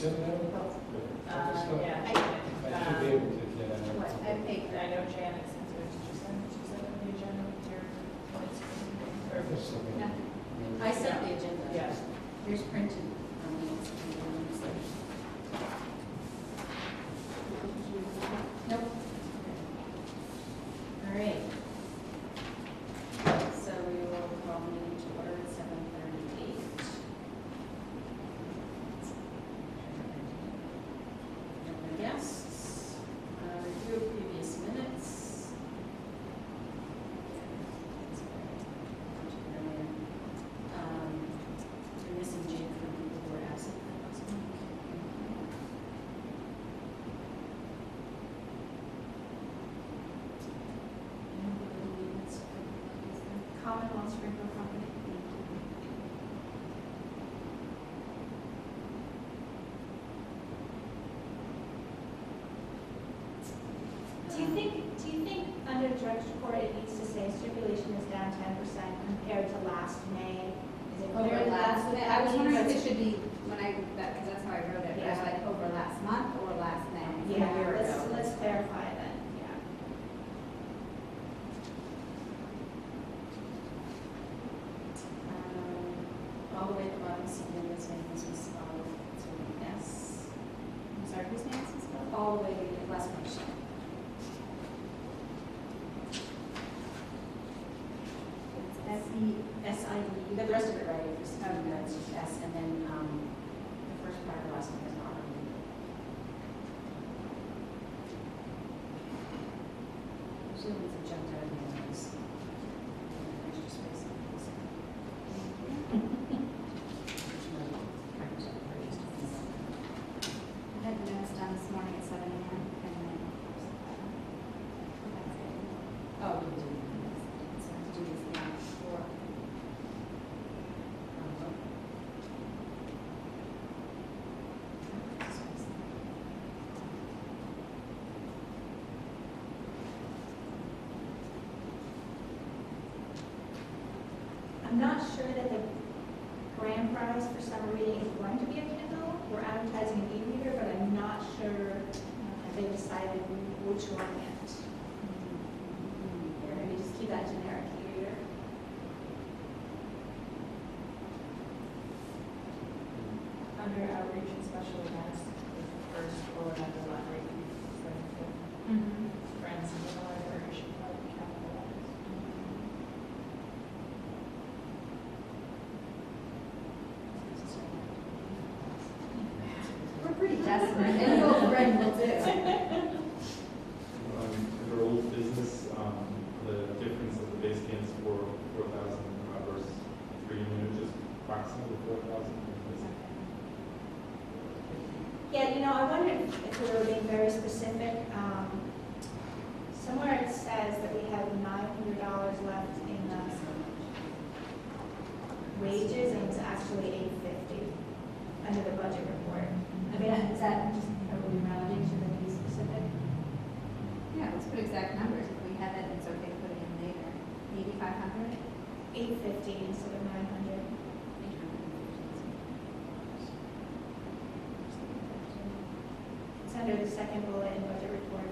It's in there? Yeah. I should be able to get it. What, I think, I know Janet sent it, did you send it on the agenda with your points? Or- Just a minute. I sent the agenda. Yeah. Here's printed. Nope. All right. So we will call meeting to order at 7:38. No guests. Review of previous minutes. We're missing Jake from people who were absent last week. Commonwealth Sprinkler Company. Do you think under director's report it needs to say circulation is down 10% compared to last May? Is it clear Over that last, that's I was wondering if it what should be, when I, because that's how I wrote it, I was Yeah. like over last month or last May. Yeah, a year ago. let's clarify then, yeah. All the way at the bottom, Senior is name is misspelled, so S. I'm sorry, whose name is misspelled? All the way to the last page. S-I-E, you got the rest of it right, it's just, it's just S, and then, the first part of the last name is not on it. Usually it's a jumped out of the notes. Extra space. I had the notes done this morning at 7 a.m. and then. Oh, you do. So I have to do this now for. I'm not sure that the grand prize for summer reading is going to be a Kindle. We're advertising an e-reader, but I'm not sure if they decided which one yet. Or maybe just keep that generic e-reader. Under outreach and special events, the first bullet under library, friends in the library should probably capitalize. We're pretty desperate. Any old friend will do. Under old business, the difference of the base camp is 4,000 versus 3 units, just approximately 4,000. Yeah, you know, I wonder if we were being very specific. Somewhere it says that we have $900 left in wages, and it's actually $850 under the budget report. I mean, is that just, are we rounding, should we be specific? Yeah, let's put exact numbers. If we have it, it's okay to put it in later. 8,500? $850 instead of $900. It's under the second bullet in budget report.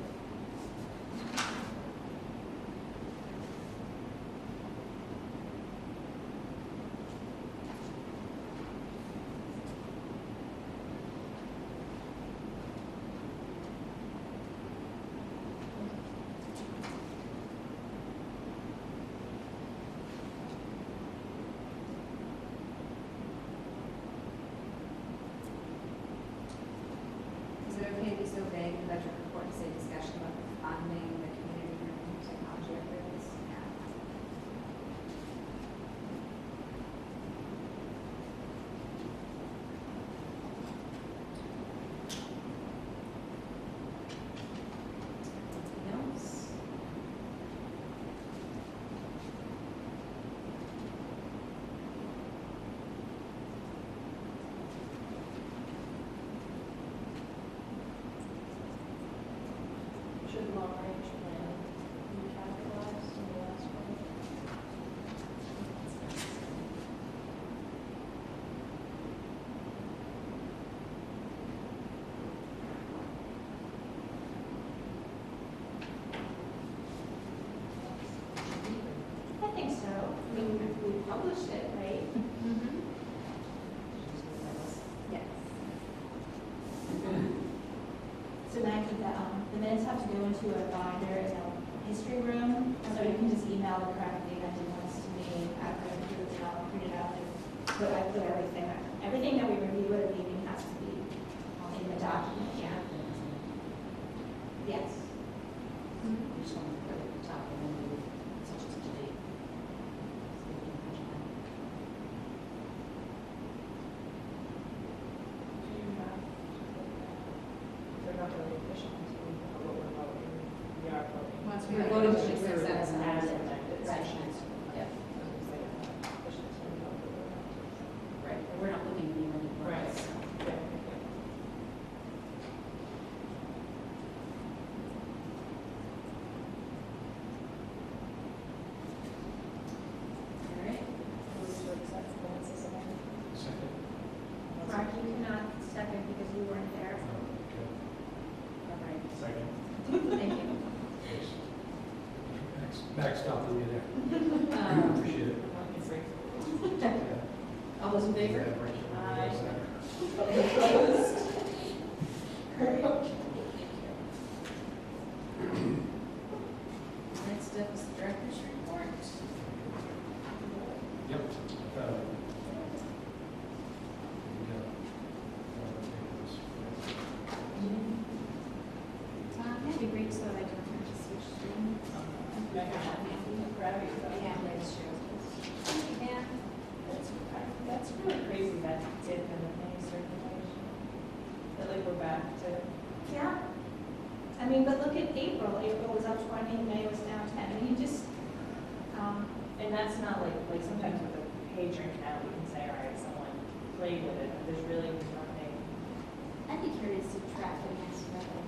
Is it okay to be so vague in the budget report to say discussion minutes have to go into a binder in the history room, so you can just email the correct amended ones to me after I do it, and I'll print it out. But I put everything that we review at a meeting has to be in the document, yeah. Yes. We just want to put it at the top and then do such as today. So we can punch it out. Do you have, they're not really official until we know what we're voting. We are voting. Once We we are vote, voting we to should accept accept as it. As amended. Right. Yeah. I was gonna say, official until we know what we're voting. Right, but we're not looking at any more. Right. So. Yeah. All right. Move to accept the minutes as amended. Second. Mark, you cannot second because you weren't there. Okay. All right. Second. Thank you. Backstopping you there. Appreciate it. All those in favor? Aye. Opposed? Next up is the director's report. Yep. That'd be great so that I don't have to switch screens. Grab you. Yeah, that's true. Yeah. That's really crazy, that dip in the pay circulation. That like we're back to, Yeah. I mean, but look at April. April was up 20, May was down 10. I mean, you just, and that's not like sometimes with a page rank now, we can say, all right, someone played with it, but there's really nothing. I'd be curious to track the next level.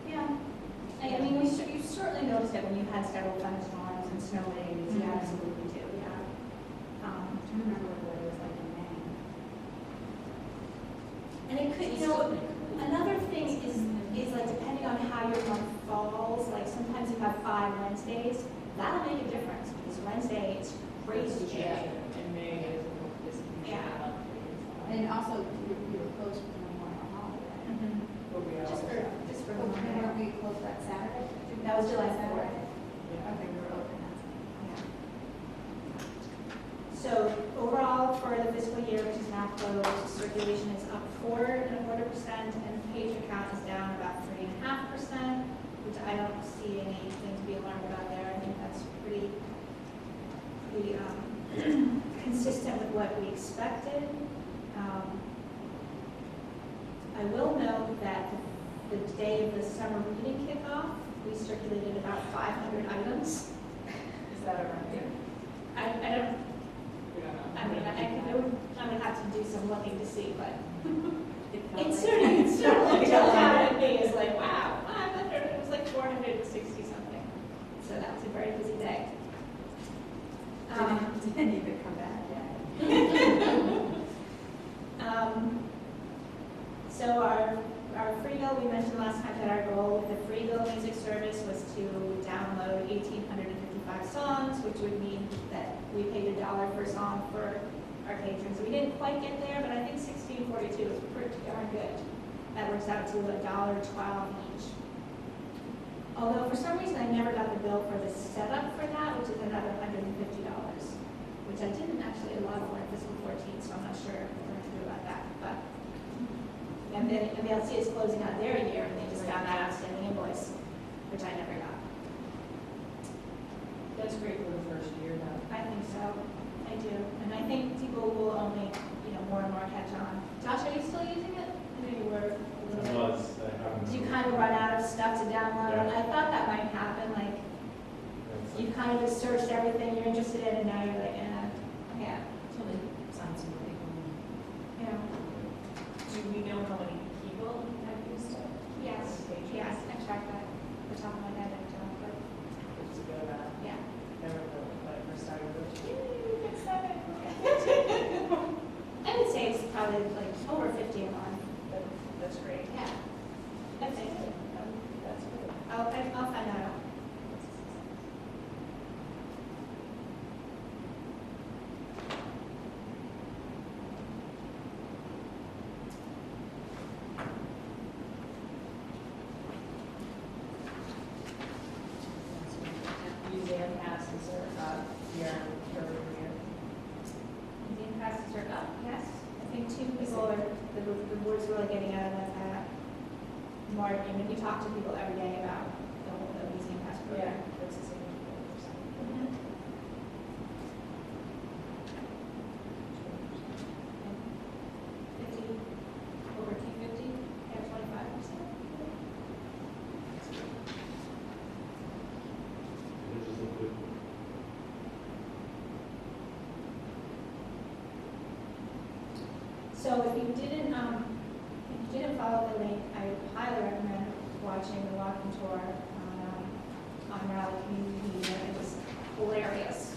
yeah. I mean, you certainly noticed it when you had several thunderstorms and snow days. You absolutely do, yeah. I remember what it was like in May. And it could, you know, another thing is like depending on how your month falls, like sometimes you have 5 Wednesdays, that'll make a difference because Wednesday it's crazy. And May is usually Yeah. a month. And also, we were closed for the Memorial Holiday. Mhm. But we Just also, for the But Monday. weren't we closed that Saturday? That was July 4th. yeah, Okay, we were open that Yeah. So overall, for the fiscal year, which is now closed, circulation is up 4.25%, and page count is down about 3.5%, which I don't see anything to be alarmed about there. I think that's pretty consistent with what we expected. I will note that the day of the summer reading kickoff, we circulated about 500 items. is that a record? I don't, We don't know. I mean, I'm gonna have to do some looking to see, but It felt it like- certainly jumped out at me as like, wow, 500, it was like 460 something. So that was a very busy day. Didn't even come back yet. So our Freego, we mentioned last time that our goal with the Freego music service was to download 1,855 songs, which would mean that we paid $1 per song for our patrons. We didn't quite get there, but I think 1642 is pretty darn good. That works out to $1.12 each. Although for some reason I never got the bill for the setup for that, which is another $150, which I didn't actually allow for in fiscal 14, so I'm not sure what we're going to do about that. But and then MLC is closing out their year, and they just got that outstanding invoice, which I never got. That's great for the first year, though. I think so. I do. And I think people will only, more and more catch on. Josh, are you still using it? I know you were a little bit. I haven't. Do you kind of run out of stuff to download? Yeah. I thought that might happen, like, you kind of just searched everything you're interested in, and now you're like, yeah, So they signed some people. you know. Do we know how many people have used it? Yes, yes, I track that. The top of my head, I don't, but, It's a good amount. yeah. Never know when it first started, but yay, it's seven. I would say it's probably like over 50 a month. That's great. Yeah. That's it. That's good. I'll find that out. the word's really getting out of that. More, and if you talk to people every day about the museum pass program. That's the same. Mhm. 50, over 250, yeah, 25%. They're just look good. So if you didn't follow the link, I highly recommend watching the walking tour on Raleigh Community Media. It was hilarious.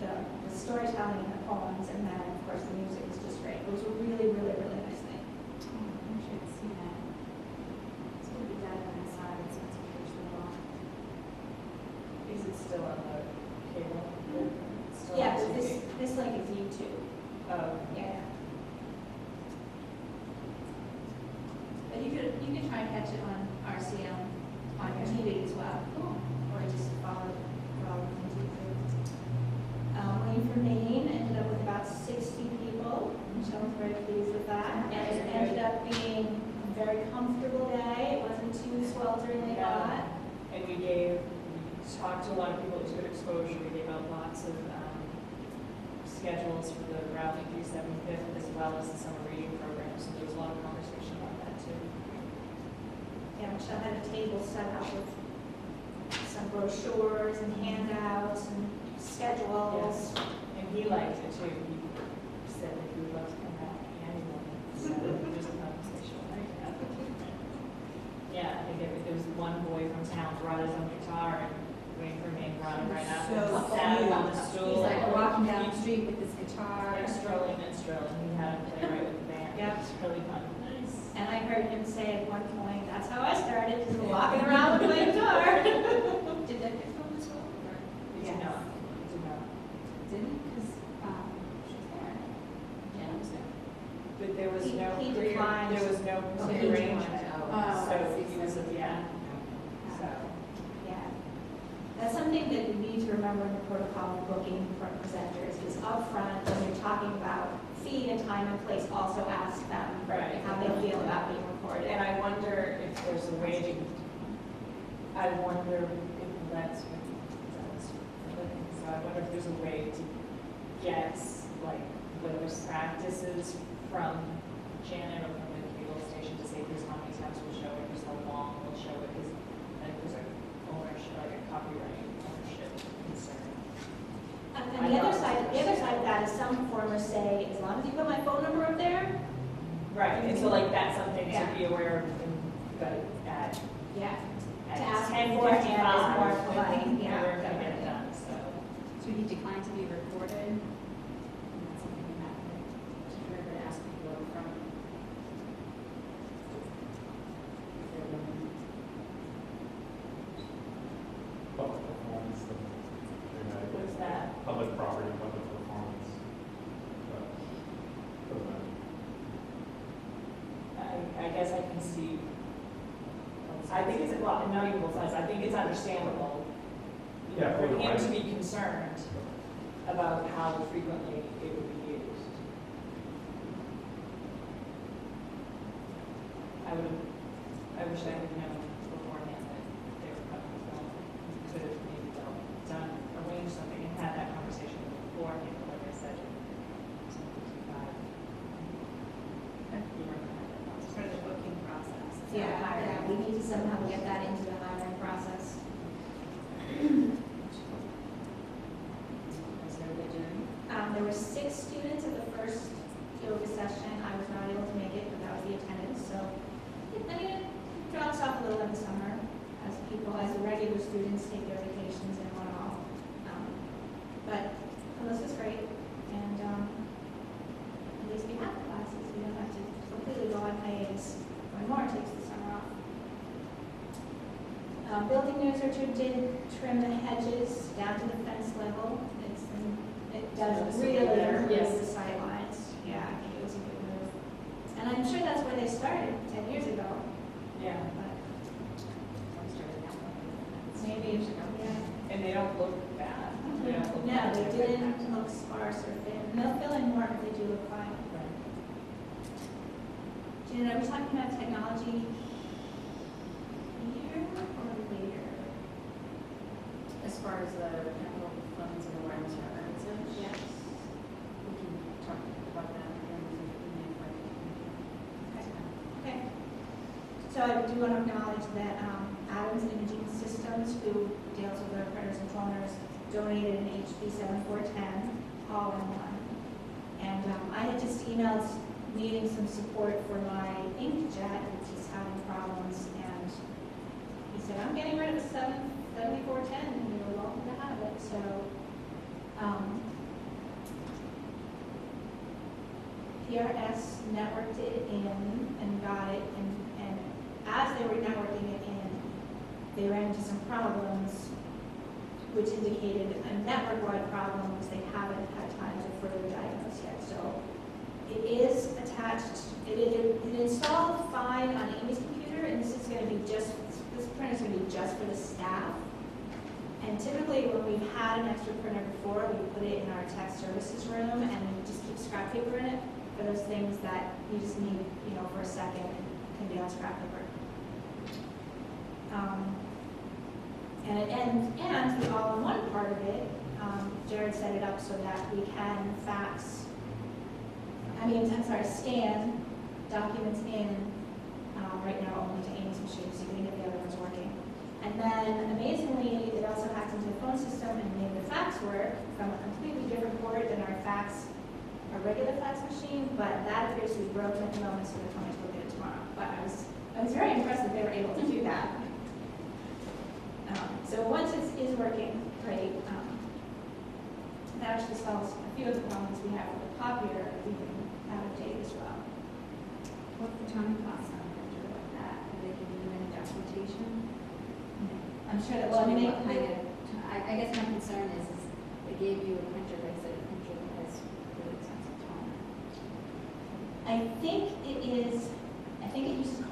The storytelling and the poems, and then of course the music was just great. It was a really, really, really nice thing. Oh, I should see that. It's gonna be done on the side, it's not so visual. Is it still on the cable? It's still Yeah, on but TV? this link is YouTube. Oh, Yeah. But you could try and catch it on RCM on your TV as well. Or just follow on TV. Wayne for Maine ended up with about 60 people, which I was very pleased with that. And it ended up being a very comfortable day. It wasn't too swelteringly hot. and we talked to a lot of people, it was good exposure, we gave out lots of schedules for the Raleigh 375th as well as the summer reading program, so there was a lot of conversation about that too. Yeah, Michelle had a table set up with some brochures and handouts and schedules. And he liked it too, he said that he would love to come back annually, so just a conversation like that. Yeah, I think there was one boy from town brought his own guitar and Wayne for Maine brought him right up and So sat him on the He's stool. like walking down the street with his guitar. Like strolling and strolling, he had him play right with the band. Yep. It was really fun. Nice. And I heard him say at one point, that's how I started, just walking around with my guitar. Did that get filmed as well? Or- Did you know? Did you know? Didn't, because, she's there. Yeah, it was there. But there was He- no, he declined. there was no Oh, he prearrangement. declined. Oh, So I see. he was, yeah, so. Yeah. That's something that you need to remember in the protocol of booking for presenters, is upfront, when you're talking about fee and time and place, also ask them Right. how they feel about being recorded. And I wonder if there's a way to, I wonder if that's, so I wonder if there's a way to get, like, those practices from Janet or from the cable station to say, here's how many times we'll show it, here's how long we'll show it, because I think there's a ownership, like a copyright ownership concern. And the other side of that is some performers say, as long as you put my phone number up there, Right, and so like that's something to Yeah. be aware of, but at yeah. At To ask 10:55, beforehand is more polite, we're yeah, gonna get it definitely. done, so. So he declined to be recorded. And that's something we have to remember to ask people up front. Public performance, What's that? public property, public performance. Doesn't matter. I guess I can see, I think it's, well, not even both sides, I think it's understandable, you know, Yeah, for for the him to right. be concerned about how frequently it would be used. I wish I had known beforehand that they were coming, could have maybe done, arranged something and had that conversation beforehand, but like I said, something to buy. You weren't gonna have that It's part of the booking process. It's not Yeah, hiring. we need to somehow get that into the hiring process. Was there a good doing? There were 6 students at the first yoga session. I was not able to make it, but that was the attendance, so, I mean, it drops off a little in the summer as the regular students take their vacations and whatnot. But Melissa's great, and at least we have classes, we don't have to completely go on hiatus when Maura takes the summer off. Building nursery did trim the hedges down to the fence level. It does really improve Yes. the sightlines. Yeah, I think it was a good move. And I'm sure that's where they started 10 years ago, Yeah, but I'm starting that one. maybe, yeah. and they don't look bad. They don't look No, bad. they do thin, looks sparse or thin, and they'll fill in more if they do look fine. Janet, are we talking about technology here or later? As far as the capital funds and awareness or earnings, Yes. we can talk about that again in Okay. So I do want to acknowledge that Adams Imaging Systems, who deals with our printers and toners, donated an HP 7410 all-in-one. And I had just emailed needing some support for my inkjet, which is having problems. And he said, I'm getting rid of a 7410, and you're welcome to have it. So PRS networked it in and got it, and as they were networking it in, they ran into some problems which indicated a network-wide problem, which they haven't had time to further diagnose yet. So it is attached, it installed fine on Amy's computer, and this is going to be just, this printer is going to be just for the staff. And typically when we've had an extra printer before, we put it in our tech services room and we just keep scrap paper in it for those things that you just need, you know, for a second and can be on scrap paper. And the all-in-one part of it, Jared set it up so that we can scan documents in, right now only to Amy's machine, so you can get the other ones working. And then amazingly, it also hacked into the phone system and made the fax work from a completely different port than our regular fax machine, but that appears to be broken at the moment, so they're coming to look at it tomorrow. But I was very impressed that they were able to do that. So once it is working great, that actually solves a few of the problems we have with the copier being out of date as well. What's the time cost on a printer like that? Are they giving you any documentation? I'm sure that will make, I guess my concern is they gave you a printer, they said a printer that has really expensive toner. I think it uses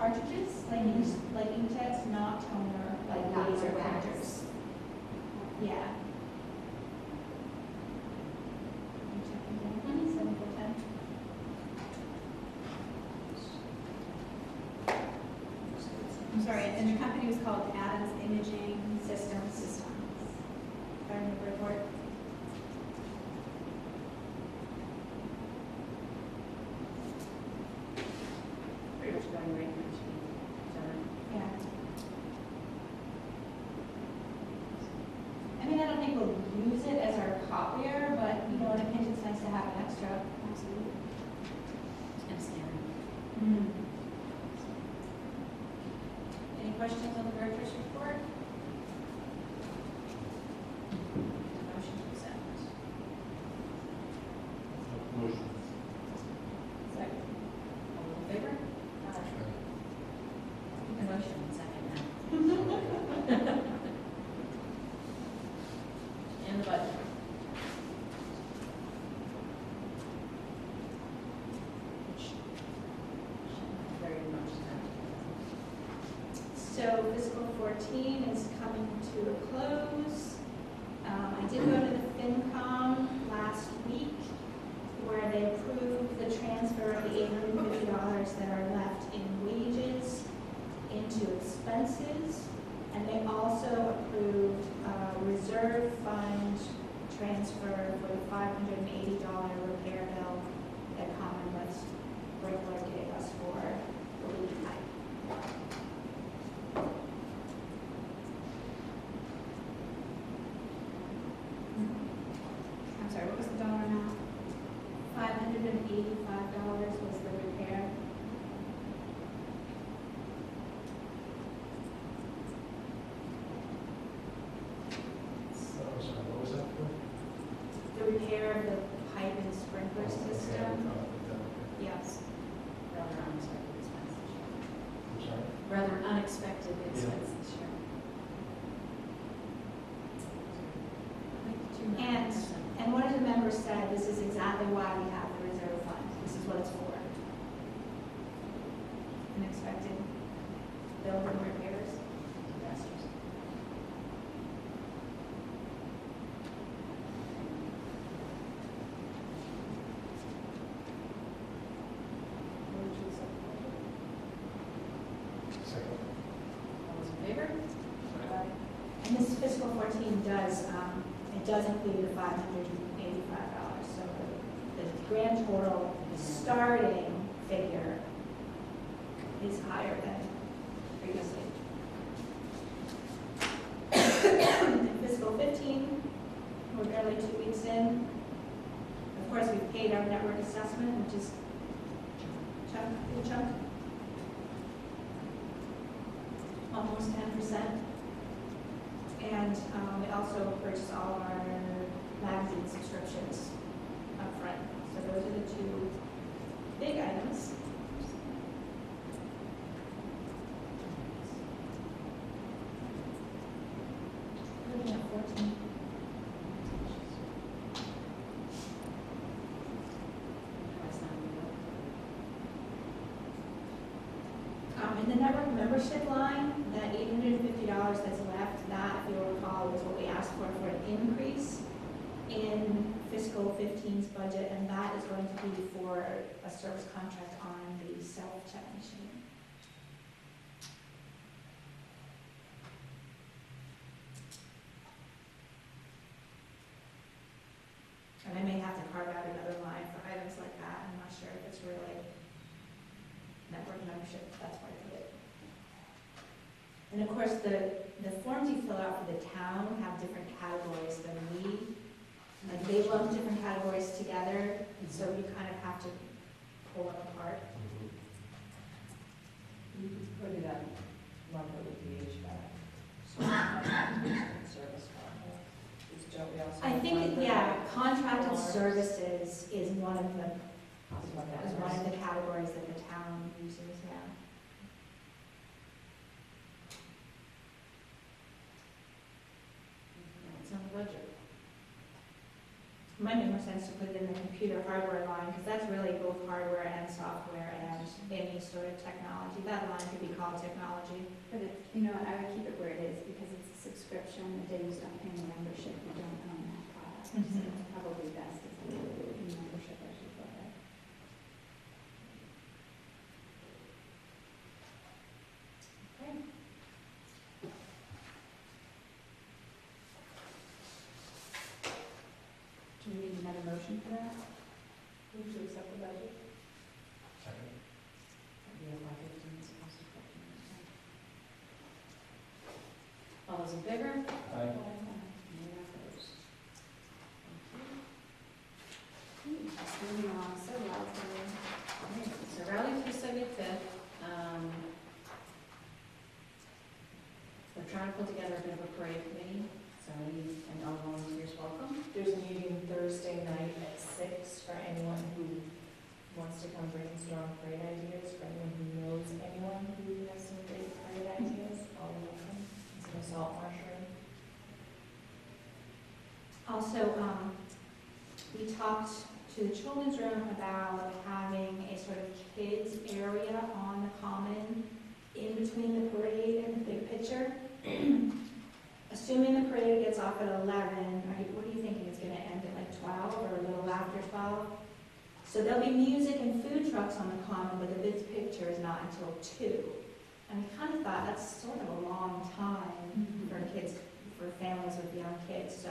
cartridges, like inkjets, not toner, like Not laser wax. printers. Yeah. Mhm. 7410. I'm sorry, and the company was called Adams Imaging Systems. Learning report. Pretty much going right into machine. Yeah. I mean, I don't think we'll use it as our copier, but you know, in a pinch, it's nice to have an extra. Absolutely. And scanning. Any questions on the director's report? Motion to accept. Motion. Second. All in favor? The motion, second now. And the budget. Which very much So fiscal 14 is coming to a close. I did go to the FinCom last week where they approved the transfer of the $850 that are left in wages into expenses. And they also approved a reserve fund transfer for the $580 repair bill that Commonwealth Sprinkler gave us for the leak pipe. I'm sorry, what was the dollar amount? $585 was the repair. Sorry, what was that for? The repair of the pipe and sprinkler system. Yes. rather unexpected expense this year. I'm sorry? Rather unexpected expense this year. And one of the members said, this is exactly why we have the reserve fund. This is what it's for. Unexpected building repairs. Disasters. does include the $585. So the grand total starting figure is higher than previously. In fiscal 15, we're barely 2 weeks in. Of course, we've paid our network assessment, which is a good chunk. Almost 10%. And we also purchased all of our magazine subscriptions up front. So those are the two big items. Looking at 14. In the network membership line, that $850 that's left, that, if you'll recall, was what we asked for an increase in fiscal 15's budget, and that is going to be for a service contract on the self-check machine. And I may have to carve out another line for items like that. I'm not sure if it's really network membership, that's part of it. And of course, the forms you fill out for the town have different categories than we. Like they lump different categories together, so you kind of have to pull them apart. You could put it on lumber with the HVAC. Service contract. Don't we also I have think, lumber yeah, with contracted alarms? services is one of the That's is one of the categories that the town uses, yeah. It's on the budget. It might make more sense to put it in the computer hardware line, because that's really both hardware and software and any sort of technology. That line could be called technology. But it, you know, I would keep it where it is because it's a subscription, the day you stop paying the membership, you don't own that product. So probably best is to do membership as you go ahead. Okay. Do we need another motion for that? Move to accept the budget. Second. All those in favor? Aye. Any opposed? Just moving on, so lovely. Alright, so rally for 75th. We're trying to pull together a bit of a parade committee, so and all volunteers welcome. There's a meeting Thursday night at 6 for anyone who wants to come brainstorm parade ideas, for anyone who knows anyone who has some great parade ideas, all welcome. It's an assault marsher. Also, we talked to the children's room about having a sort of kids area on the common in between the parade and the big picture. Assuming the parade gets off at 11, what are you thinking? It's going to end at like 12 or a little after 12? So there'll be music and food trucks on the common, but the big picture is not until 2. And we kind of thought that's sort of a long time for kids, for families with young kids. So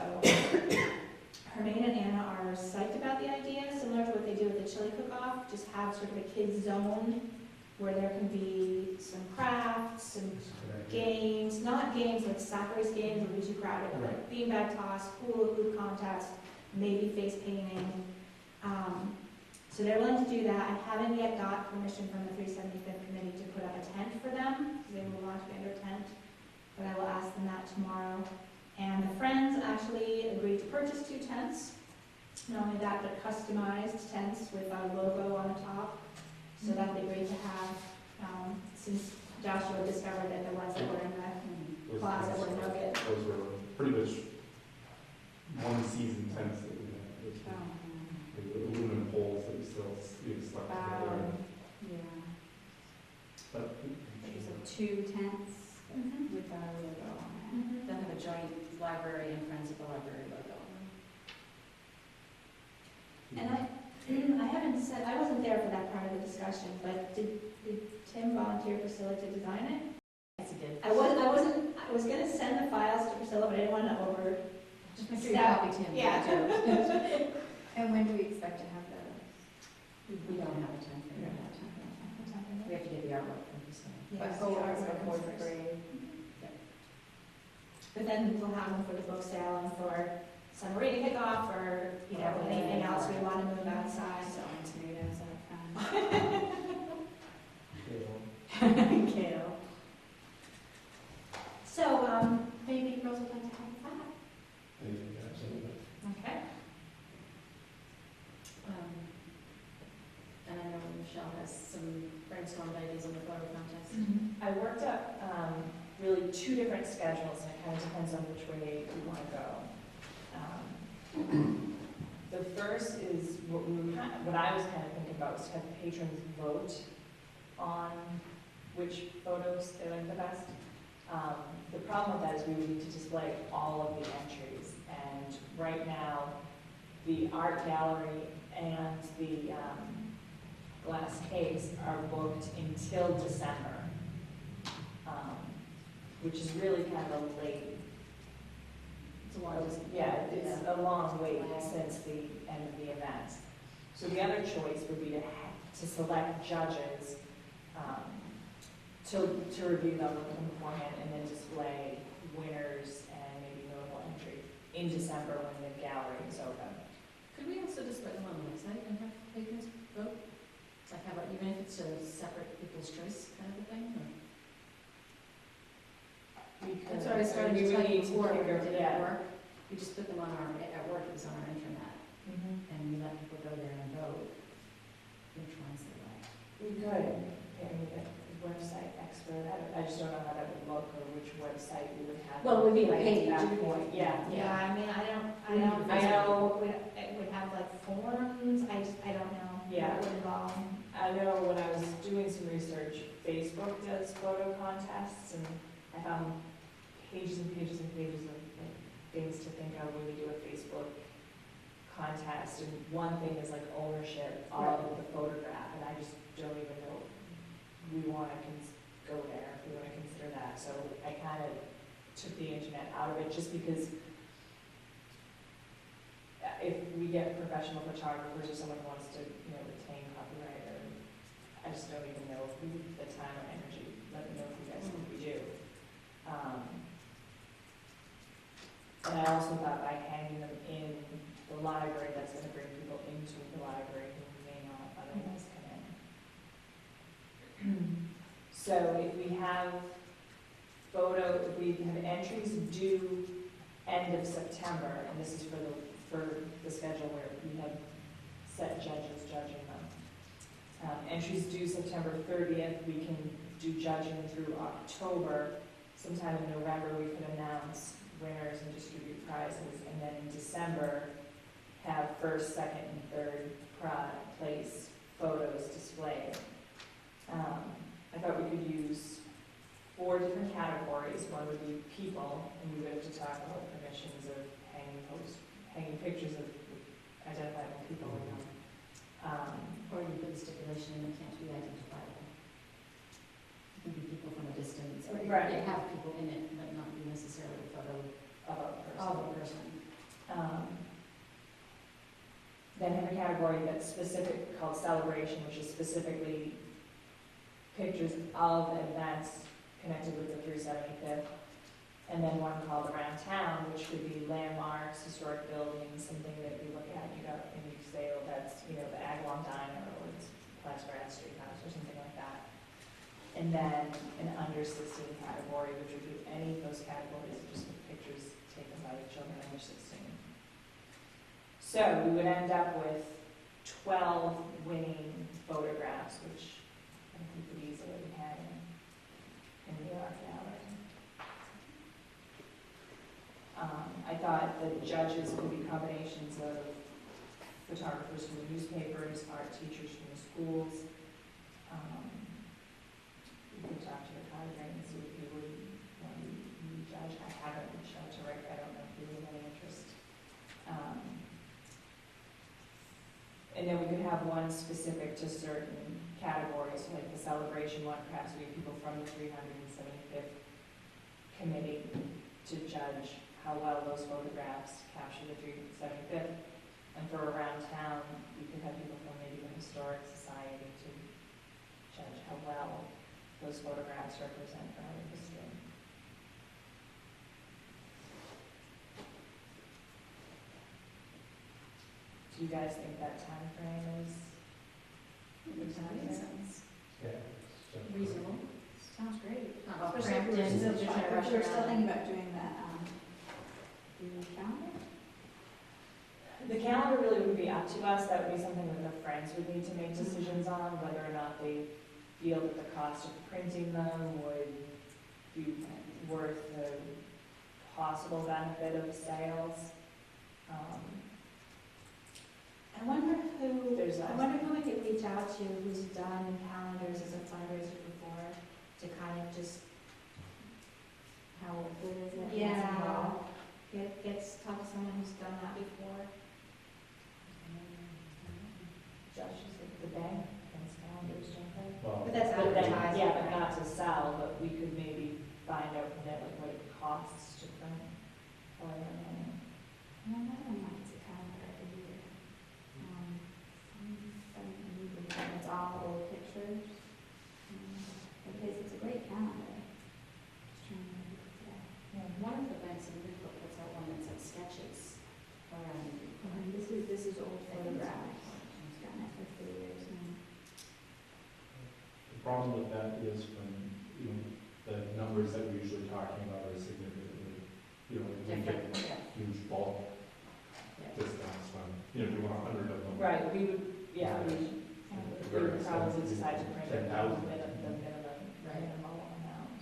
Hermine and Anna are psyched about the idea, similar to what they do with the chili cook-off, just have sort of a kids zone where there can be some crafts, some games, not games like sack race games would be too crowded, but like beanbag toss, hula hoop contest, maybe face painting. So they're willing to do that. I haven't yet got permission from the 375th committee to put up a tent for them, because they will want to be under tent, but I will ask them that tomorrow. And the Friends actually agreed to purchase 2 tents. Not only that, but customized tents with our logo on the top. So that'd be great to have, since Joshua discovered that the ones that were in the closet were no good. Those were pretty much one-season tents that we had. With the aluminum poles that we still stuck together. Yeah. But So 2 tents with our logo on it. They'll have a joint library and Friends of the Library logo. And I haven't said, I wasn't there for that part of the discussion, but did Tim volunteer Priscilla to design it? Yes, it did. I was gonna send the files to Priscilla, but I didn't want to Just make sure you copy Tim. Yeah. And when do we expect to have the, we don't have a time frame at that time. We have to get the artwork from this one. Yes, But the go artwork before comes the first. grade. But then we'll have them for the book sale and for summer reading kickoff or, you know, anything else we want to move outside. Selling tomatoes out front. Okay, Kale. So, maybe girls would like to have that. absolutely. Okay. And I know Michelle has some brainstormed ideas on the photo contest. I worked up really two different schedules, and it kind of depends on which way we want to go. The first is what I was kind of thinking about was to have patrons vote on which photos they like the best. The problem with that is we would need to display all of the entries, and right now, the art gallery and the glass case are booked until December, which is really kind of a late. It's a while. Yeah, it's a long wait since the end of the event. So the other choice would be to select judges, to review them beforehand and then display winners and maybe notable entry in December when the gallery is open. Could we also display them on the website and have patrons vote? Like how about, even if it's a separate people's choice kind of a thing? Or? That's what I started to tell you before, where it didn't work. We just put them on our, at work, it was on our intranet, and we let people go there and vote which ones they like. We could, a website expert, I just don't know how that would look or which website we would have. Well, it would be a like, page. at that point, yeah. Yeah, I mean, I know, it would have like forums, I don't know. Yeah. What would involve. I know when I was doing some research, Facebook does photo contests, and I found pages and pages and pages of like, things to think of when we do a Facebook contest. And one thing is like ownership of the photograph, and I just don't even know if we want to go there, if we want to consider that. So I kind of took the internet out of it just because if we get professional photographers or someone who wants to, retain copyright, or I just don't even know if we have the time or energy. Let me know if you guys think we do. And I also thought by hanging them in the library, that's going to bring people into the library who may not otherwise come in. So if we have entries due end of September, and this is for the schedule where we have set judges judging them. Entries due September 30th, we can do judging through October. Sometime in November, we could announce winners and distribute prizes, and then in December, have first, second, and third place photos displayed. I thought we could use 4 different categories. One would be people, and we would have to talk about permissions of hanging pictures of identifiable people in them. Or you put a stipulation in, it can't be identifiable. It can be people from a distance, or Right. you have people in it, but not be necessarily a photo Of of a person. Then have a category that's specific, called celebration, which is specifically pictures of events connected with the 375th. And then one called around town, which could be landmarks, historic buildings, something that you look at, and you say, oh, that's, the Agawam Diner, or it's Plattsburgh Street House, or something like that. And then an under 16 category, which would be any of those categories, just with pictures taken by children under 16. So we would end up with 12 winning photographs, which I think we could easily hang in the art gallery. I thought the judges could be combinations of photographers from the newspapers, art teachers from the schools. We could talk to the cadre and see if you would want to judge. I haven't reached out to Rick. I don't know if you have any interest. And then we could have one specific to certain categories, like the celebration one, perhaps we have people from the 375th committee to judge how well those photographs capture the 375th. And for around town, you could have people from maybe the Historic Society to judge how well those photographs represent our history. Do you guys think that time frame is? Makes sense. Yeah. it's- Reasonable. Sounds great. Not Especially if cramped we're in, still, just trying to if rush we're still around. thinking about doing that, the calendar? The calendar really would be up to us. That would be something that the friends would need to make decisions on, whether or not they feel that the cost of printing them would be worth the possible benefit of sales. I wonder who, There's I wonder who we could reach out to who's done calendars as a fundraiser before to kind of just, How good is it? yeah, talk to someone who's done that before. Josh is at the bank, against calendars, don't they? Well, But that's But then, advertising. yeah, but not to sell, but we could maybe find out from them like what it costs to print. Or, No, that one might be a calendar I could do. It's all old pictures. It's a great calendar. Just trying to remember today. One of the banks in Newport puts out one that's like sketches around. This is old photographs. It's gotten it for 3 years now. the problem with that is when, the numbers that we're usually talking about are significantly, we get Different, yeah. huge bulk Yeah. discounts when, if you want 100 of them. right, we would, yeah, we would probably decide to print it 10,000. the minimum amount.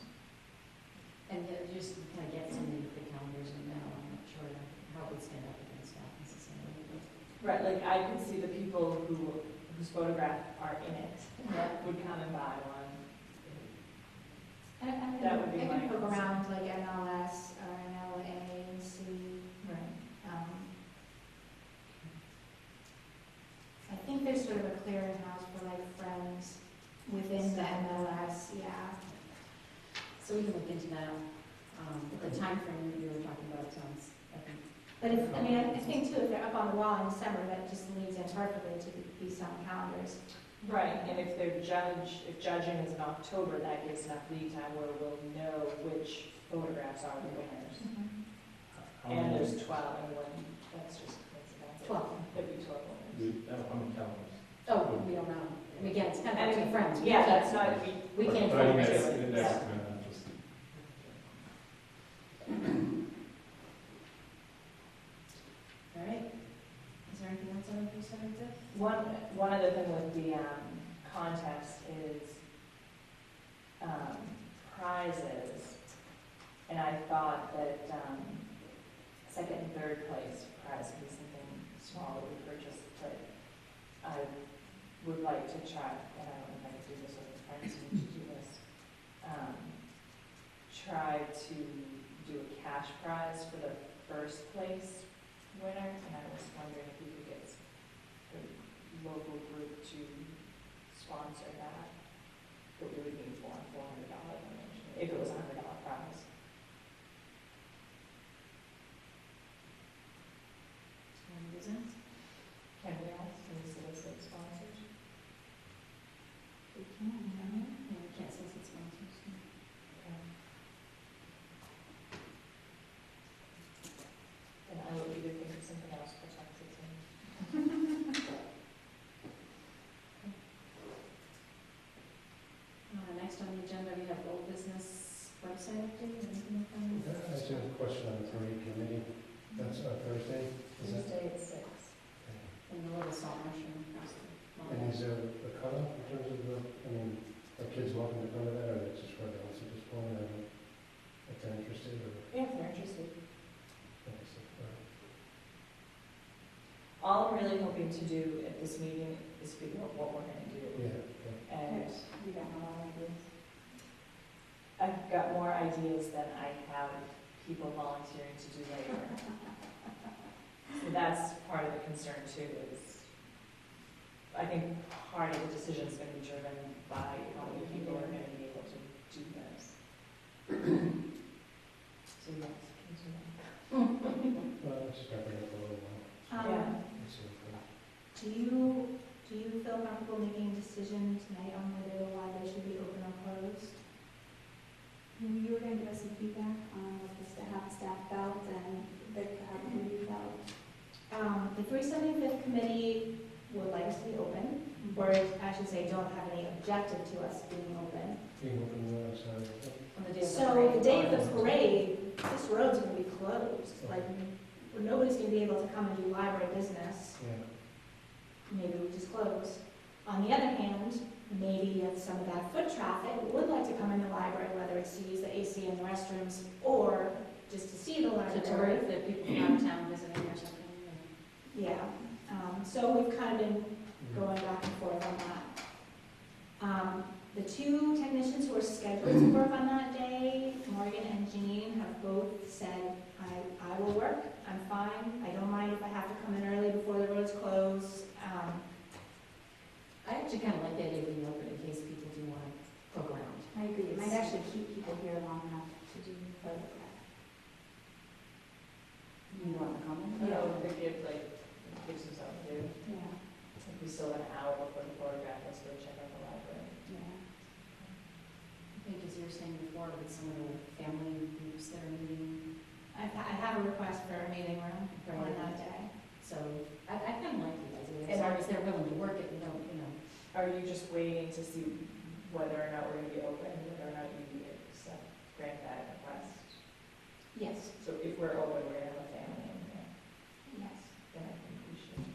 And it just kind of gets into the calendars and now I'm not sure how it would stand up against that necessarily. Right, like I could see the people whose photograph are in it would come and buy one. That would be I my can poke concern. around like MLS or NLA and see, Right. I think there's sort of a clearinghouse for like friends within the MLS, yeah. So we can look into that. The time frame that you were talking about sounds, I think. But if, I mean, I think too, if they're up on the wall in December, that just leads in perfectly to be some calendars. Right, and if judging is in October, that gives enough lead time where we'll know which photographs are the winners. How And many- there's 12, and one, that's just coincidental. 12. There'd be 12 winners. how many calendars? Oh, we don't know. And again, it's kind of up to friends. Yeah, that's not, We can't But I mean, focus that's, on it. that's, Yeah. just, All right. Is there anything else on the 375th? one other thing with the contest is prizes. And I thought that second and third place prize could be something small that we purchased, but I would like to try, and I don't know if I can do this with the friends who need to do this, try to do a cash prize for the first place winner, and I was wondering if we could get the local group to sponsor that, but we would need $400 donation, if it was a $100 prize. And is it? Can we ask, can we solicit sponsors? We can, Yeah, we can't solicit sponsors. And I would either think of something else protected to Next on the agenda, we have old business website update. Anything from? I just have a question on the parade committee. That's on Thursday, is it? Tuesday at 6. In the little salt mushroom across the And is there a cutoff in terms of are kids welcome to come to that, or that's just for adults at this point, or if they're interested, or? Yeah, if they're interested. Yeah, All I'm really hoping to do at this meeting is figure out what we're going to do. yeah. And we got a lot of ideas. I've got more ideas than I have people volunteering to do labor. So that's part of the concern too, is I think part of the decision is going to be driven by how many people are going to be able to do this. So yes, continue. comfortable making a decision tonight on whether the library should be open or closed? You were gonna give us some feedback on what how the staff felt and how the committee felt. The 375th committee would like us to be open, or I should say, don't have any objective to us being open. Being open on the other side. On the day of the So parade. the day of the parade, this road's gonna be closed, like, nobody's gonna be able to come and do library business. Yeah. Maybe we just close. On the other hand, maybe if some of that foot traffic would like to come in the library, whether it's to use the AC and the restrooms, or just to see the To library. tour, if people from out of town visiting or something. Yeah, so we've kind of been going back and forth on that. The two technicians who are scheduled to work on that day, Morgan and Jean, have both said, I will work, I'm fine, I don't mind if I have to come in early before the roads close. I actually kind of like the idea of being open in case people do want to poke around. I agree, it might actually keep people here long enough to do photograph. You want to comment? No, they give some something to do. Yeah, If we still have an hour before the photograph, let's go check out the library. yeah. I think as you were saying before, with some of the family groups that are meeting, I have a request for a meeting room on that day. so I kind of like the idea. And As long as they're willing to work it, we don't, Are you just waiting to see whether or not we're gonna be open, whether or not you accept, grant that request? Yes, So if we're open, we're gonna have a family in here, yes. then I think we should.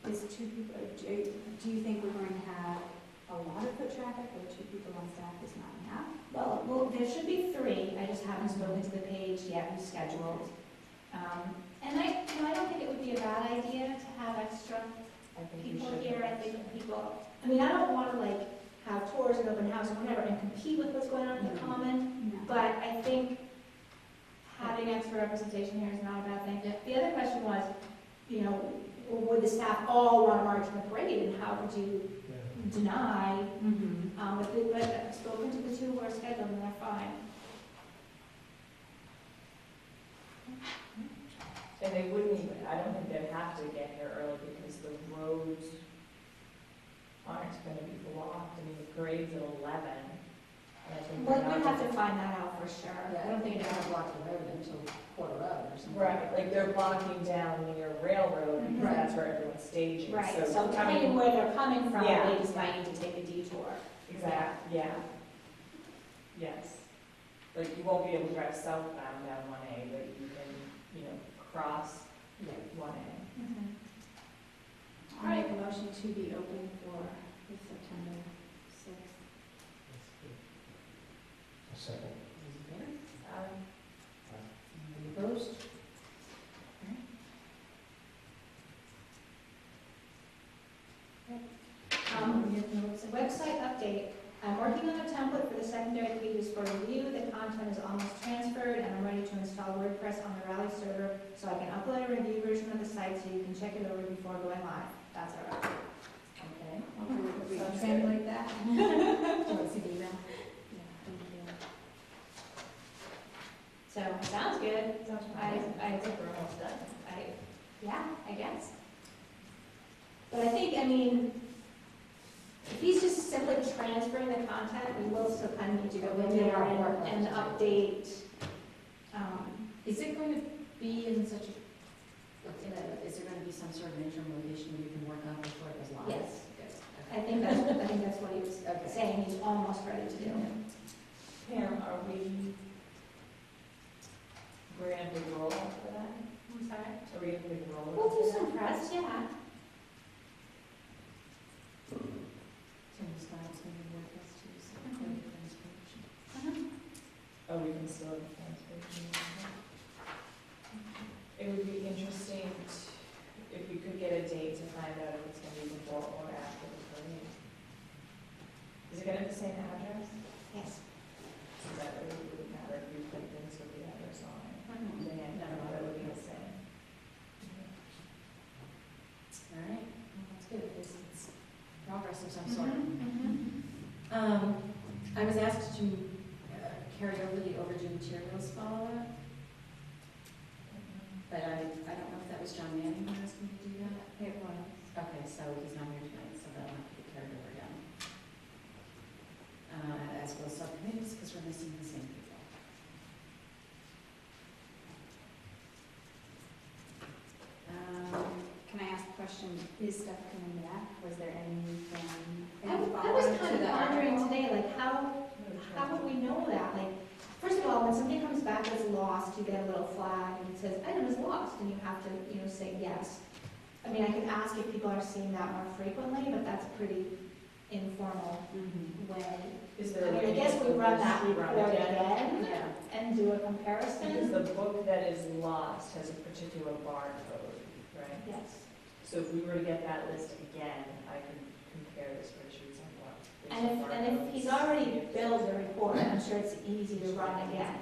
Is two people, do you think we're going to have a lot of foot traffic, or 2 people on staff is not enough? Well, there should be 3, I just haven't spoken to the page yet, who's scheduled. And I don't think it would be a bad idea to have extra I think we people should. here. I think people, I mean, I don't want to like have tours and open house and whatever and compete with what's going on in the common, No. but I think having extra representation here is not a bad thing. The other question was, would the staff all want to march in the parade, and how would you Yeah. deny? Mm-hmm. But I've spoken to the 2 who are scheduled, and they're fine. And they wouldn't even, I don't think they'd have to get here early because the roads aren't gonna be blocked. I mean, the parade's at 11. And I think Well, they're we'd not have to find that out for sure. I don't think they're going to block the road until 4:11 or something. Right, like they're blocking down near Railroad because Right. that's where everyone's staging. Right, so I depending mean, where they're coming from, Yeah. they just might need to take a detour. exactly, yeah. Yes. Like you won't be able to drive southbound down 1A, but you can, cross Yeah. 1A. I'll make a motion to be open for the September 6th. That's good. A second. Those in favor? Um, Anybody opposed? So website update. I'm working on a template for the secondary pages for review. The content is almost transferred, and I'm ready to install WordPress on the Rally server so I can upload a review version of the site so you can check it over before going live. That's our update. Okay. We Sounds translate that? Do you want to see the email? Yeah, thank you. So, sounds good. sounds I think we're almost done. Yeah, I guess. But I think, if he's just simply transferring the content, we will still kind of need to go in there and update. Is it going to be in such a, is there going to be some sort of interim location where you can work on before it goes live? Yes. Good. I Okay. think that's what he was Okay. saying, he's almost ready to do. Pam, we're gonna big roll up for that? I'm sorry? Are we gonna big roll up? We'll do for some that? press, yeah. Tim Styles going to work us to second page. Oh, we can still have the translation. It would be interesting if we could get a date to find out if it's gonna be before or after the parade. Is it gonna have the same address? Yes. Is that really would matter if you put things with the address on it? Then, no, that would be the same. All right, well, that's good. It's progress of some sort. I was asked to carry over the overdue materials follow-up, but I don't know if that was John Manning who asked me to do that. It was. Okay, so he's not here tonight, so question, is stuff coming back? Was there anything? I was kind of wondering today, like, how would we know that? Like, first of all, when something comes back as lost, you get a little flag and it says, item is lost, and you have to, say yes. I mean, I could ask if people are seeing that more frequently, but that's a pretty informal way. Is I there? mean, I guess we run that report again Yeah, and do a because comparison. the book that is lost has a particular barcode, right? Yes. So if we were to get that list again, I could compare the spreadsheets on what. And if he's already built a report, I'm sure it's easy to run again.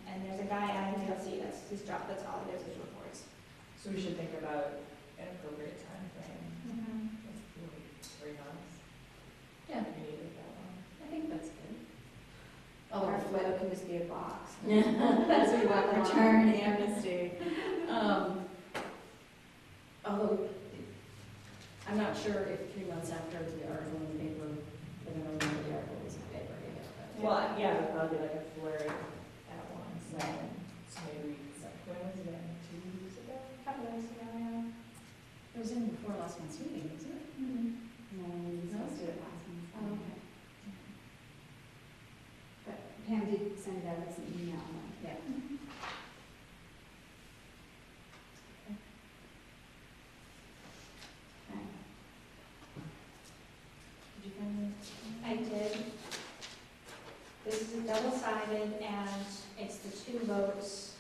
And there's a guy at IMDLC, that's his job, that's all he does is reports. So we should think about an appropriate time frame, like 3 months. Yeah. If we need it that long. I think that's good. Or Although, if it can just be a box. that's what we want, Return amnesty. Although, I'm not sure if 3 months after the article in the paper, they're going to remember the article was in the paper again. Well, yeah, but probably like a flurry at once, so maybe, when was it, 2 weeks ago? Couple of weeks ago, yeah. It was in before last month's meeting, wasn't it? No, we discussed it last month. Oh, okay. But Pam did send out us an email. Yeah. Okay. Did you find I did. This is a double-sided, and it's the 2 votes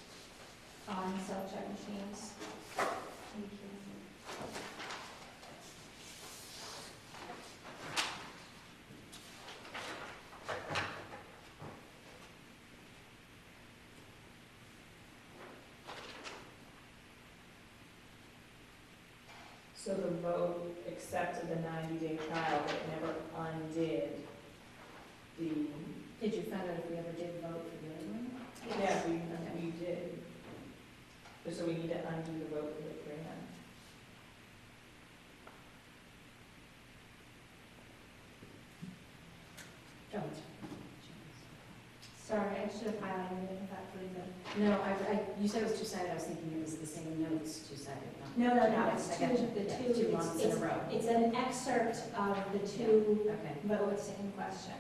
on self-check machines. Thank you. So the vote accepted the 90-day trial, but it never undid the, Did you find out if we ever did vote for the other one? yeah, we did. So we need to undo the vote for the grant. Don't. Sorry, I should have highlighted it, that for the. No, you said it was two-sided, I was thinking it was the same notes, two-sided, not. No, Yes, it's I got two, you. the Yeah, 2. 2 months in a row. It's an excerpt of the 2 Okay. votes in question.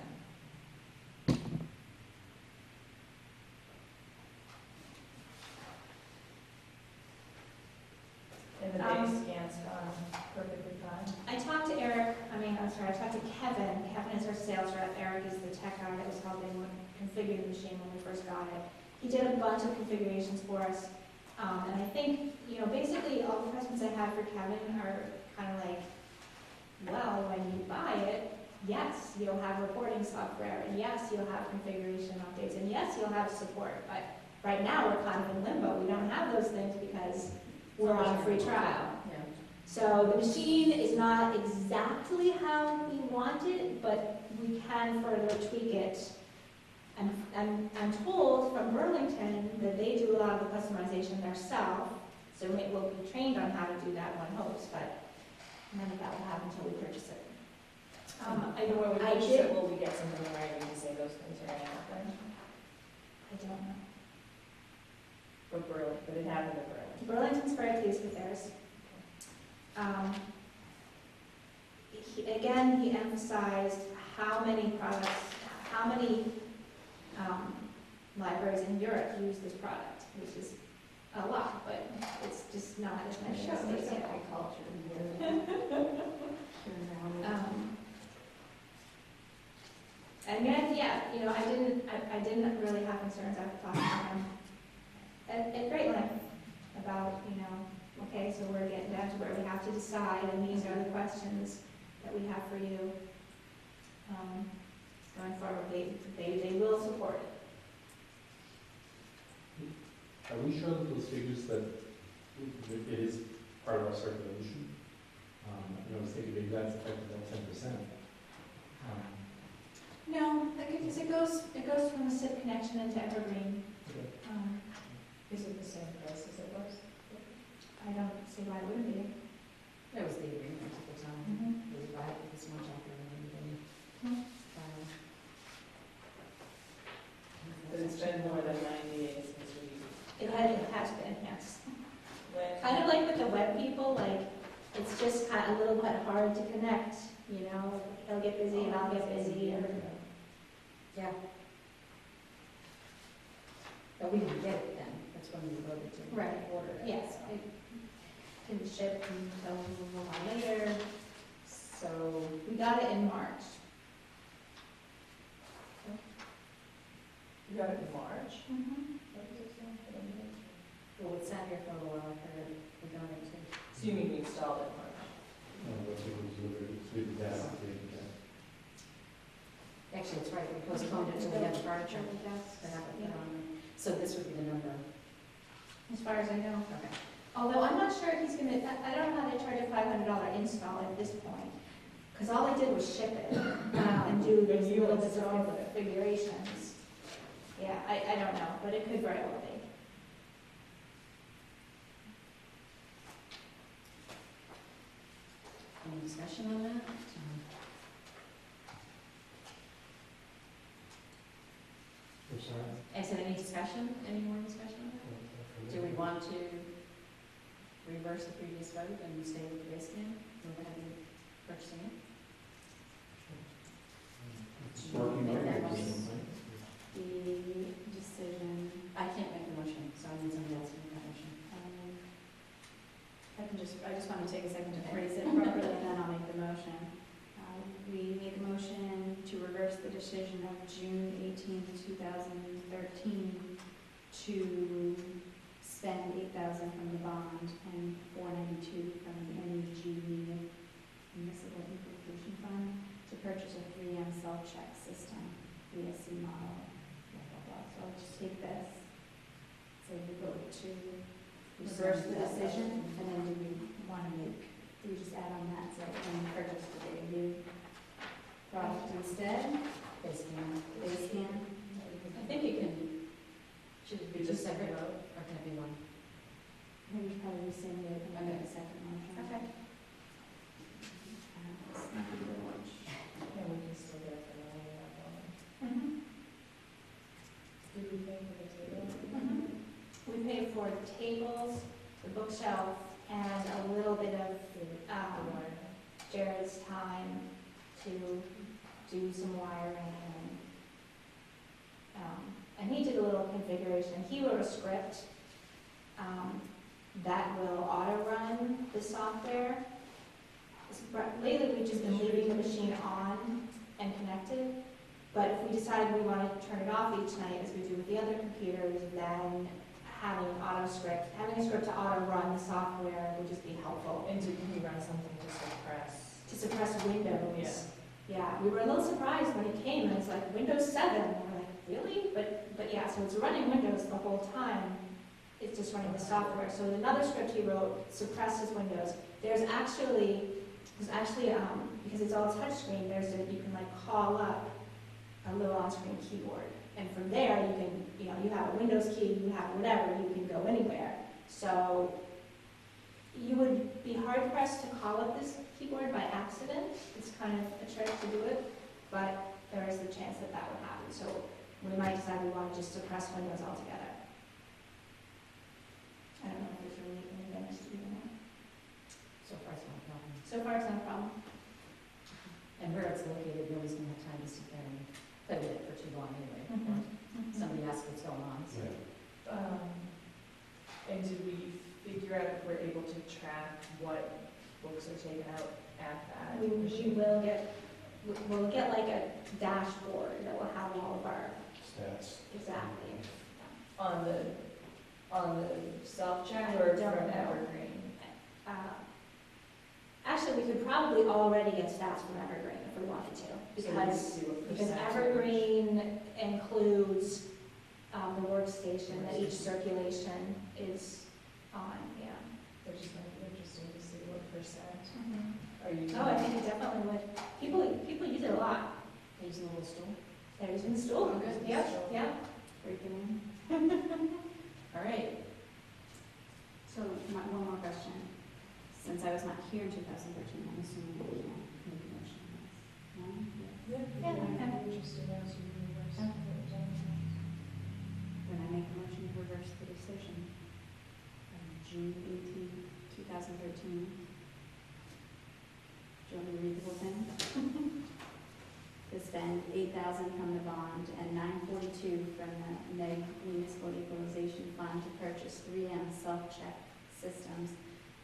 And the base scan's gone perfectly fine. I talked to I talked to Kevin. Kevin is our sales rep. Eric is the tech guy that was helping configure the machine when we first got it. He did a bunch of configurations for us. And I think, basically all the questions I had for Kevin are kind of like, well, when you buy it, yes, you'll have reporting software, and yes, you'll have configuration updates, and yes, you'll have support. But right now, we're kind of in limbo. We don't have those things because we're on a free trial. Yeah. So the machine is not exactly how we want it, but we can further tweak it. And I'm told from Burlington that they do a lot of the customization themselves, so we'll be trained on how to do that, one hopes, but none of that will happen until we purchase it. I know when we I purchase did- it, will we get something in writing to say those things are gonna happen? I don't know. But it happened at Berlin. Burlington's very pleased with theirs. Again, he emphasized how many products, how many libraries in Europe use this product, which is a lot, but it's just not as many as they say. And then, I didn't really have concerns after talking to him at great length about, okay, so we're getting down to where we have to decide, and these are the questions that we have for you. Going forward, they will support it. Are we sure that those figures that it is part of our circulation? I was thinking maybe that's affected by 10%. No, because it goes from the SIP connection into Evergreen. Okay. Is it the same price as it was? I don't see why it wouldn't be. That was the agreement at the time. Mhm. It was right, this much after everything. But it's been more than 90 days since we, It has been, yes. when, Kind of like with the web people, like, it's just kind of a little bit hard to connect, you know, he'll get busy and I'll get busy and. Yeah. But we didn't get it then, that's when we voted to Right. order it. Yes, it didn't ship until a while later, so we got it in March. You got it in March? Well, it sat here for a while, I heard we got it too. So you mean we installed it in March? But it was delivered, so we did that. Actually, it's right, we postponed it till we had the furniture to have it put on. So this would be the number. As far as I know. Okay. Although I'm not sure if he's gonna, I don't know how they charge a $500 install at this point. Because all I did was ship it and do But these you little bits installed of it. configurations. Yeah, I don't know, but it could very well be. Any discussion on that? I'm sorry. I said, any discussion, any more discussion on that? Do we want to reverse the previous vote and stay with the base can, move ahead and purchasing it? It's working Make right. that motion. The decision, I can't make a motion, so I need somebody else to make that motion. I just want to take a second to phrase it properly, and then I'll make the motion. We make a motion to reverse the decision of June 18th, 2013, to spend $8,000 from the bond and $492 from the NEG Municipal Implementation Fund to purchase a 3M self-check system, VSC model, blah, blah, blah. So I'll just take this, say we vote to reverse the decision, and then do we want to make, do we just add on that, so we purchase the new product instead? Base can. Base can? I think it can, should it be just separate vote, or can it be one? Maybe probably rescind it and then make a second motion. Okay. Thank you very much. And we can still get it for the money that one. Mhm. Did we pay for the table? Mhm. We paid for the tables, the bookshelf, and a little bit of Jared's time to do some wiring. And he did a little configuration. He wrote a script that will auto-run the software. Lately, we've just been leaving the machine on and connected, but if we decide we want to turn it off each night, as we do with the other computers, then having a script to auto-run the software would just be helpful. And did we run something to suppress? To suppress Windows. Yeah. Yeah, we were a little surprised when it came, and it's like Windows 7, and we're like, really? But yeah, so it's running Windows the whole time, it's just running the software. So another script he wrote suppresses Windows. There's actually, because it's all touchscreen, you can like call up a little on-screen keyboard. And from there, you have a Windows key, you have whatever, you can go anywhere. So you would be hard pressed to call up this keyboard by accident. It's kind of a trick to do it, but there is the chance that would happen. So we might decide we want to just suppress Windows altogether. I don't know if there's really any benefits to doing that. So far, it's not a problem. So far, it's not a problem. And where it's located, nobody's gonna have time to sit there and play with it for too long anyway. Mhm. Somebody asks what's going on, so. Yeah. And did we figure out if we're able to track what books are taken out at that We machine? will get, we'll get like a dashboard that will have all of our, Stats. exactly. On the self-check or I don't from know. Evergreen? Actually, we could probably already get stats from Evergreen if we wanted to, So we because could do a Because percentage. Evergreen includes the workstation that each circulation is on, yeah. That just might be interesting to see what percent are you. Oh, I think it definitely would. People use it a lot. They're using a little stool. They're using the stool. Oh, good. Yeah, yeah. Breaking in. All right. So, one more question. Since I was not here in 2013, I'm assuming I can't make a motion on this. No? Yeah, I'm interested as you reverse it. When I make a motion to reverse the decision of June 18th, 2013, with 8,000 from the bond and 942 from the NEG Municipal Equalization Fund to purchase 3M self-check systems,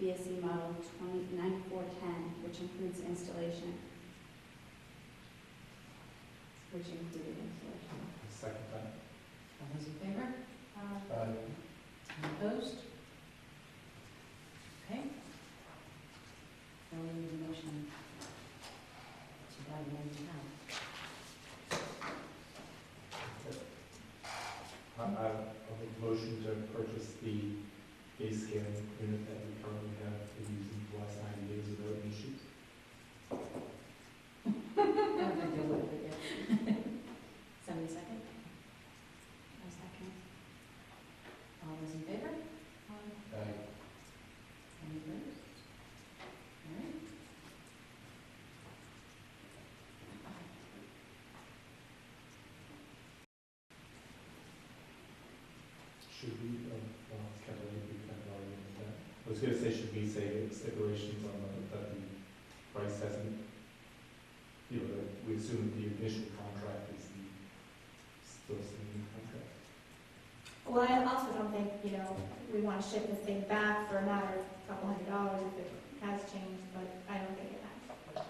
BSE model 9410, which includes installation. Second time. All those in favor? Any opposed? Okay. Now we need a motion to buy the new town. I'll make a motion to purchase the base scanning unit that we currently have been using for the last 90 days without any issues. I don't think there would, but yeah. Somebody second? A second. All those in favor? Any opposed? All right. Should we, Kevin, we kind of already did that. I was going to say, should we say stipulations on that the price hasn't, that we assume that the initial contract is still the same contract? Well, I also don't think, we want to ship the thing back for a matter of a couple $100 if it has changed, but I don't think it has.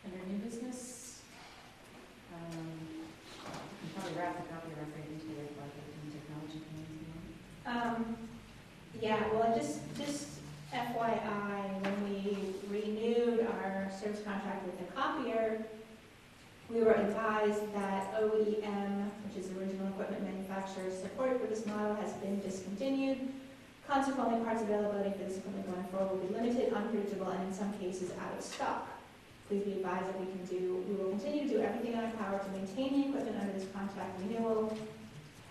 Under new business, you can probably wrap the copy right into the budget and technology plans. Yeah, well, just FYI, when we renewed our service contract with the copier, we were advised that OEM, which is Original Equipment Manufacturer's support for this model, has been discontinued. Consequently, parts availability for this equipment going forward will be limited, unpredictable, and in some cases out of stock. Please be advised that we will continue to do everything in our power to maintain the equipment under this contract renewal.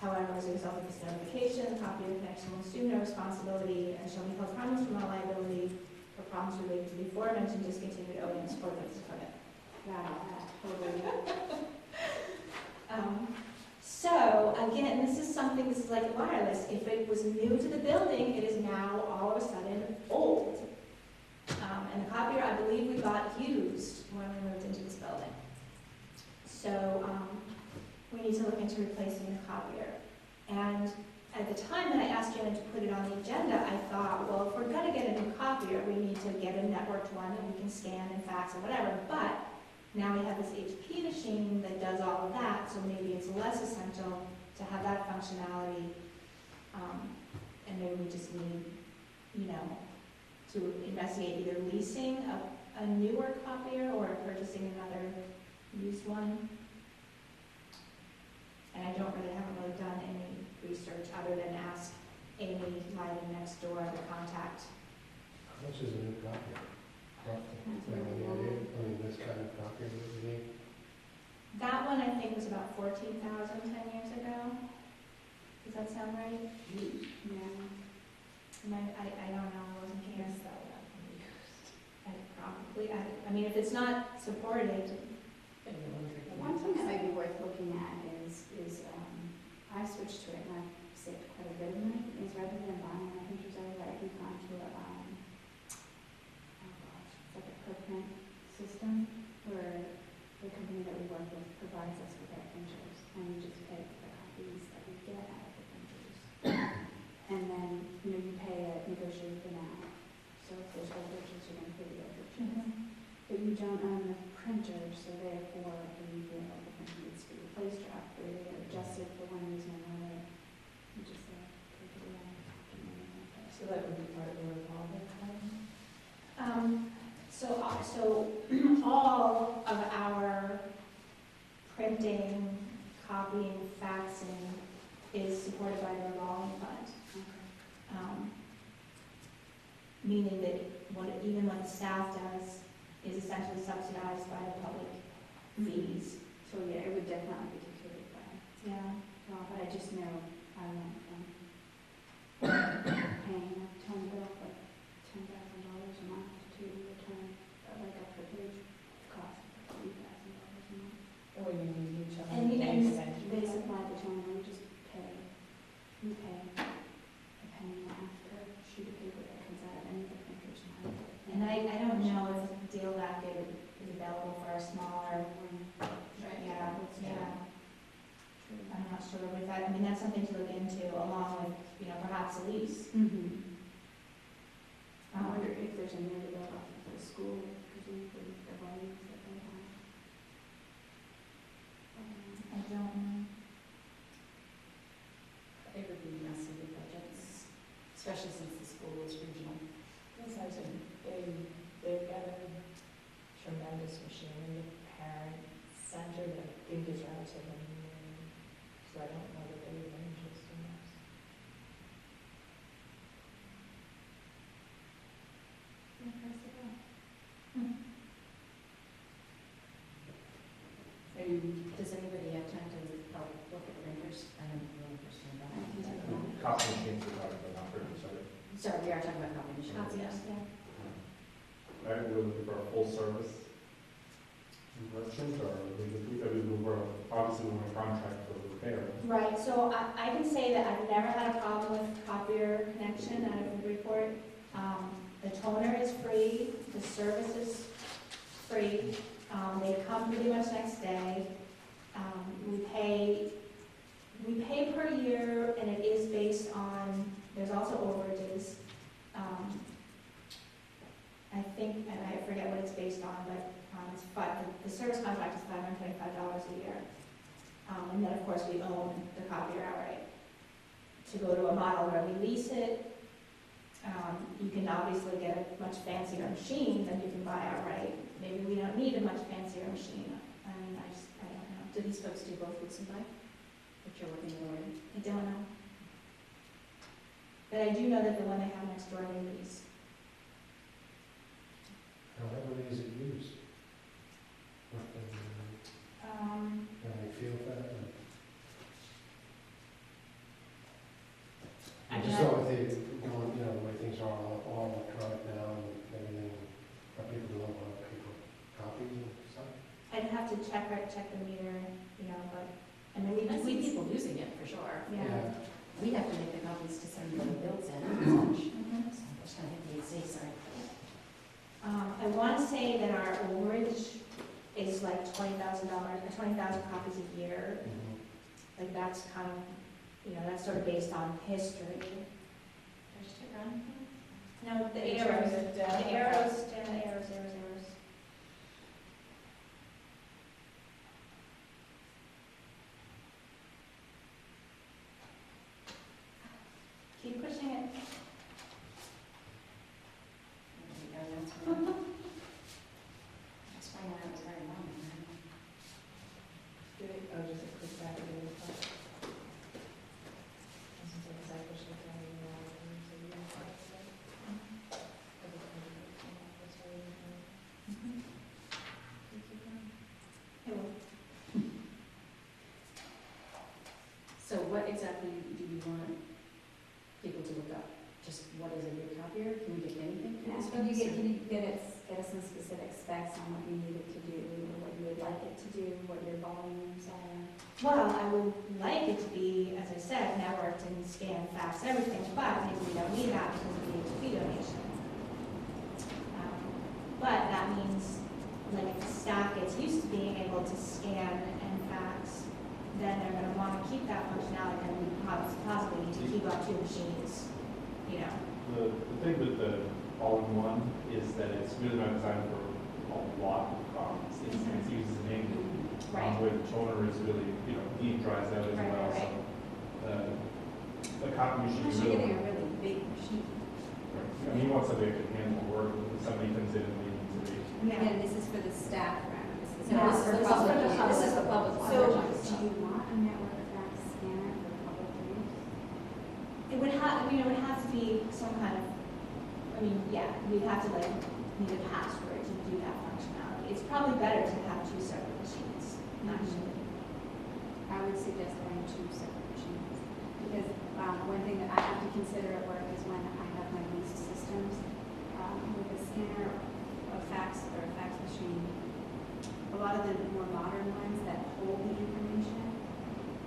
However, as a result of this notification, the copier connection will assume no responsibility and shall be held harmless from all liability for problems related to the aforementioned discontinued OEM support of this equipment. Totally. So, again, this is like wireless. If it was new to the building, it is now all of a sudden old. And the copier, I believe we got used when we moved into this building. So, we need to look into replacing the copier. And at the time that I asked Janet to put it on the agenda, I thought, well, if we're going to get a new copier, we need to get a networked one that we can scan and fax or whatever. But now we have this HP machine that does all of that, so maybe it's less essential to have that functionality. And maybe we just need, to investigate either leasing a newer copier or purchasing another used one. And I haven't really done any research other than ask Amy Lighting next door, the contact. How much is a new copier? Roughly. This kind of copier that we need? That one I think was about 14,000 10 years ago. Does that sound right? Yeah. I don't know, I wasn't here. If it's not supported, The one thing that might be worth looking at is I switched to it and I've saved quite a bit of money, is rather than buying my printers outright, we've gone to like a per print system where the company that we work with provides us with our printers and we just pay for the copies that we get out of the printers. And then, you pay a negotiated amount. So if there's overages, you're going to pay the overages. But you don't own the printer, so therefore, if you feel like the printer needs to be replaced or upgraded or adjusted for one reason or another, you just take it away. So that would be part of the revolving fund? So all of our printing, copying, faxing is supported by the revolving fund. Meaning that even what the staff does is essentially subsidized by the public fees. So yeah, it would definitely be considered by. Yeah. Well, but I just know I went from paying a ton bill like $10,000 a month to return like a privilege cost of $3,000 a month. Or you need each other. And They supply the tone, we just pay. We pay a penny after sheet of paper that comes out of any of the printers. And I don't know if a deal that I mean, that's something to look into along with, you know, perhaps a lease. I wonder if there's a near development for the school, presumably the volumes that they have. I don't know. It would be messy with budgets, especially since the school is regional. This has a big, they've got a tremendous machine in the parent center that I think is relatively new. So I don't know that they would be interested in this. Does anybody have time to help look at printers? I don't really understand that. Copy machines we're talking about, not printers, sorry. Sorry, we are talking about copy machines. Copies, yeah. Right, we're looking for a full service merchant, or we're obviously we're in contract for the repair. Right, so I can say that I've never had a problem with copier connection out of the report. The toner is free, the service is free, they come pretty much next day. We pay per year, and it is based on, there's also overages. I think, and I forget what it's based on, but the service contract is $525 a year. And then, of course, we own the copier outright. To go to a model where we lease it, you can obviously get a much fancier machine than you can buy outright. Maybe we don't need a much fancier machine. I mean, I don't know. Do these folks do both lease and buy? If you're working in Lorraine? I don't know. But I do know that the one they have next door, they lease. How heavily is it used? Can I feel that? I Just mean, so with the, going, you know, the way things are all electronic now and everything, are people doing a lot of paper copies and stuff? I'd have to check the meter, you know, but, I mean, I see we, people using it for sure. yeah. We have to make the copies to send the bills in and such. Mhm. So I'm just trying to think the AC, sorry. I want to say that our overage is like $20,000, 20,000 copies a year. Like that's kind of, you know, that's sort of based on history. There's two run. No, the They arrows, turned it the down. arrows, arrows. Keep pushing it. That's why I was very long. Just a quick back of the report. This is like I should tell you now, so you don't have to say. It will. So what exactly do you want people to look up? Just what is a good copier? Can we get anything? from Yeah, this can you folks? get us some specific specs on what you need it to do, or what you would like it to do, what your volumes are? Well, I would like it to be, as I said, networked and scan, fax, everything, but maybe we don't need that because of the HP donation. But that means, like, if the staff gets used to being able to scan and fax, then they're gonna wanna keep that functionality, and we possibly need to keep up two machines, you know? The thing with the all-in-one is that it's really not designed for a lot of copies. It uses an ink, where the toner is really, you know, the ink dries out as Right, well. right, So, the copy machine Unless is you're really. getting a really big machine. I mean, you want somebody that can handle work, if somebody comes in and they need to read. Yeah. And this is for the staff, right? This is No, not this for is public the use. public. This is the public one. So- Do you want a network fax scanner for public use? It would have, it would have to be some kind of, yeah, we'd have to need a password to do that functionality. It's probably better to have two separate machines, actually. I would suggest having two separate machines, because one thing that I have to consider at work is when I have my leased systems, with a scanner, a fax, or a fax machine, a lot of the more modern ones that hold the information,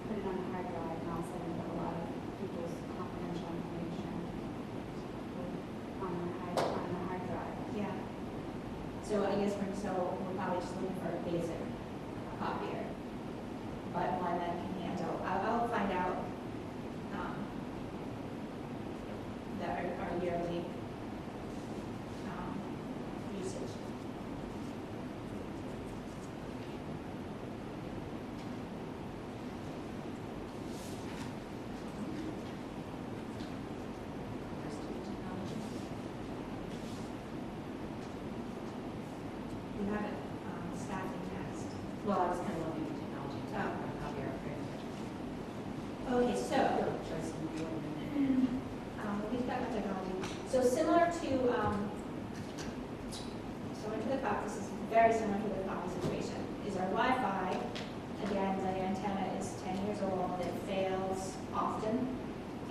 put it on a hard drive, and all of a sudden put a lot of people's confidential information on the hard drive. Yeah. So I guess we're probably just looking for a basic copier, but one that can handle, I'll find out So similar to the copy, this is very similar to the copy situation, is our Wi-Fi. Again, the antenna is 10 years old, it fails often,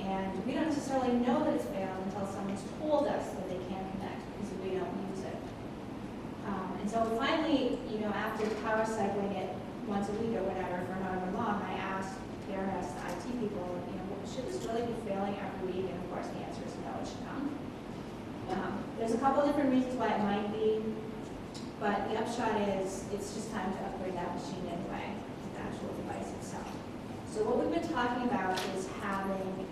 and we don't necessarily know that it's failed until someone's told us that they can't connect because we don't use it. And so finally, after power cycling it once a week or whatever for however long, I asked the IT people, should this really be failing every week? And of course, the answer is no, it should not. There's a couple different reasons why it might be, but the upshot is it's just time to upgrade that machine anyway, the actual device itself. So what we've been talking about is having,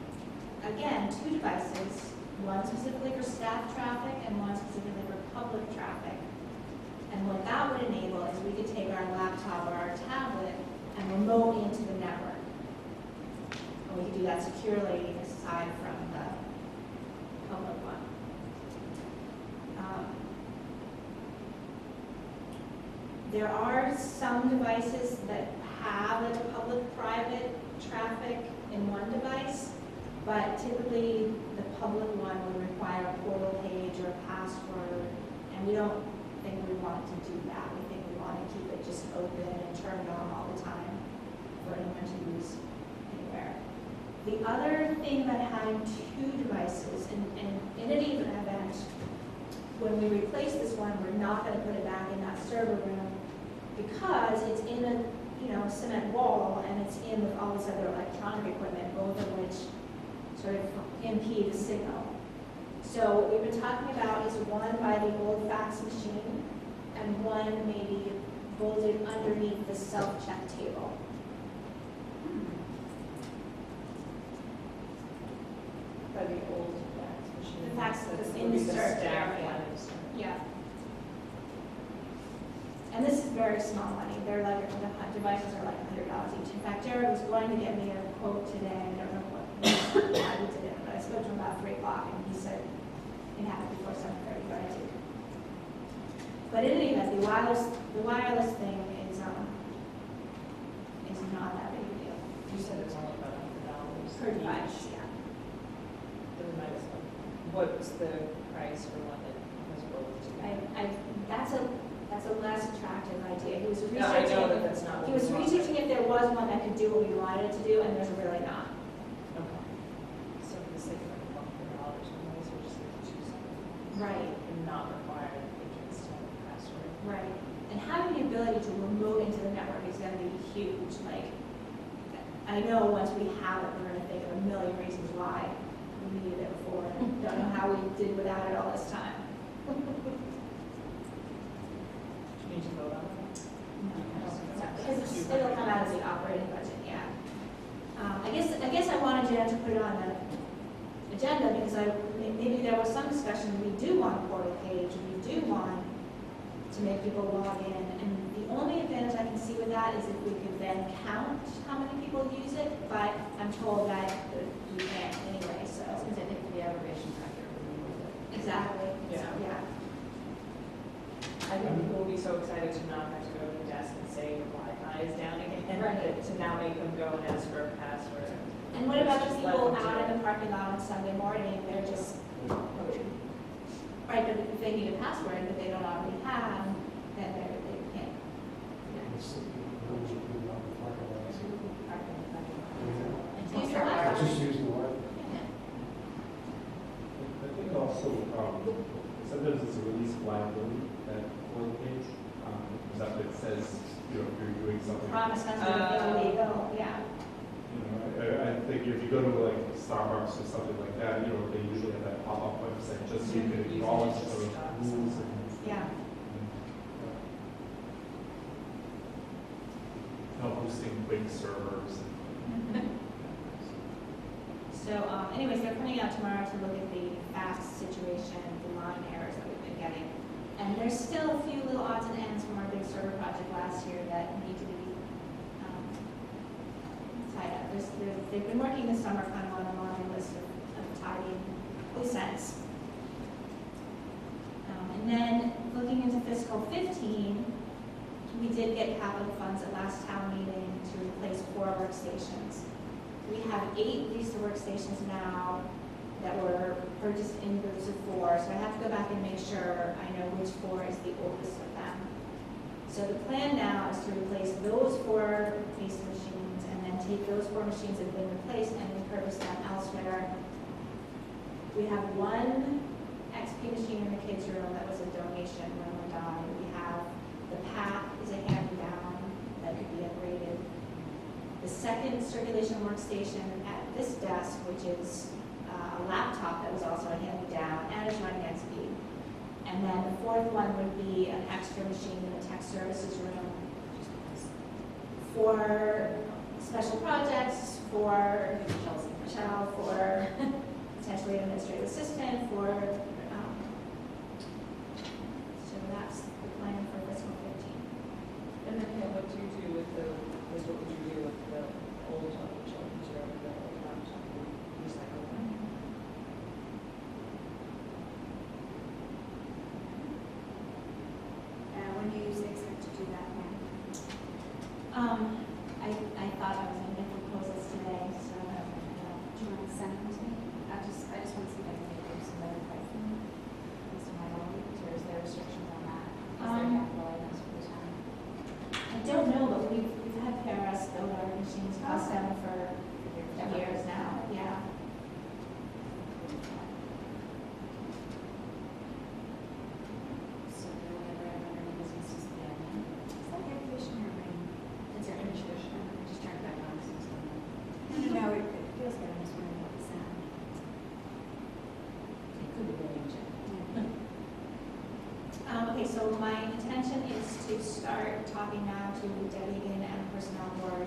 again, 2 devices, one specifically for staff traffic and one specifically for public traffic. And what that would enable is we could take our laptop or our tablet and remote into the network. And we could do that securely aside from the public one. There are some devices that have like a public-private traffic in one device, but typically the public one would require a portal page or a password, and we don't think we want to do that. We think we want to keep it just open and turned on all the time for anyone to use anywhere. The other thing about having 2 devices, and in any event, when we replace this one, we're not going to put it back in that server room because it's in a cement wall and it's in with all this other electronic equipment, both of which sort of impede the signal. So what we've been talking about is one by the old fax machine and one maybe bolted underneath the self-check table. By the old fax machine. The fax That's in the staff staff area. one. Yeah. And this is very small money. They're like, the devices are like $100 each. In fact, Jared was going to get me a quote today. I don't know why we did it, but I spoke to him about 3 o'clock and he said it happened before 7:30, but I did. But in any event, the wireless thing is not that big a deal. You said it was only about $100 Per device, each. yeah. Then we might as well. What's the price for one that has both together? That's a less attractive idea. He was No, I know that researching, that's not. he was what we want. researching if there was one that could do what we wanted it to do, and there's really not. Okay. So for the sake of like $100, we might as well just choose something. Right. And not require the patrons to have a password. Right. And having the ability to remote into the network is going to be huge. Like, I know once we have it, we're going to think of a million reasons why we needed it before, and don't know how we did without it all this time. Do you need to vote on it? Because it'll come out of the operating budget, yeah. I guess I wanted Jen to put it on the agenda because maybe there was some discussion, we do want a portal page, we do want to make people log in, and the only advantage I can see with that is if we could then count how many people use it, but I'm told that we can't anyway, so. I was going to say, I think the aggregation factor would be worth it. Exactly. Yeah. Yeah. I think people will be so excited to not have to go to the desk and say your Wi-Fi is down again, Right. to now make them go and ask for a password. And what about the Just let people them do out it. in the parking lot on Sunday morning, they're just, right, but if they need a password that they don't already have, then they can't. It's rules of being out in the parking lot. Use your Wi-Fi. Just use the word. I think also, sometimes it's a release liability, that portal page, stuff that says, if you're doing something. Promise not to be illegal, yeah. I think if you go to like Starbucks or something like that, they usually have that pop-up website, just so you can acknowledge those rules and. Yeah. No hosting quick servers. So anyways, they're coming out tomorrow to look at the fax situation, the line errors that we've been getting. And there's still a few little odds and ends from our big server project last year that need to be tied up. They've been working this summer kind of on a laundry list of tidying loose ends. And then looking into fiscal 15, we did get capital funds at last town meeting to replace 4 workstations. We have 8 Lisa workstations now. that were purchased in groups of 4, so I have to go back and make sure I know which 4 is the oldest of them. So the plan now is to replace those 4 base machines and then take those 4 machines that have been replaced and repurpose them elsewhere. We have one XP machine in the kids' room that was a donation when we died. We have the PAC is a hand-me-down that could be upgraded. The second circulation workstation at this desk, which is a laptop that was also a hand-me-down and is running XP. And then the 4th one would be an extra machine in the tech services room for special projects, for Michelle, for potentially an administrative assistant, for, so that's the plan for fiscal 15. And then what do you do with what would you do with the old children's room, the old laptop, recycle them? When do you expect to do that, ma'am? I thought I was going to make proposals today, so Do you want to send them to me? I just want to see if I can get them some better pricing. Based on my own, or is there restrictions on that? Is there capital items for the town? I don't know, but we've had Paris build our machines, cost them for years now, yeah. So the only other item under new business is the admin. Is that air conditioner or rain? It's air conditioner. I just turned it back on, so it's not. No, it feels good. I'm just wondering what the sound. It could be really cheap. Okay, so my intention is to start talking now to Debbie Egan and personnel board,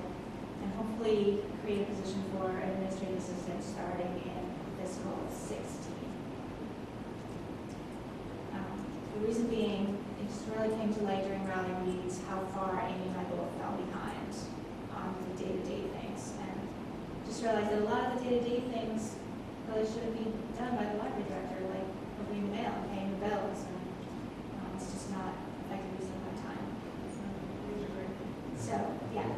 and hopefully create a position for an administrative assistant starting in fiscal 16. The reason being, it just really came to light during rally meetings how far Amy and I both fell behind on the day-to-day things, and just realized that a lot of the day-to-day things really should be done by the library director, like opening the mail and paying the bills, and it's just not effective use of my time. So, yeah.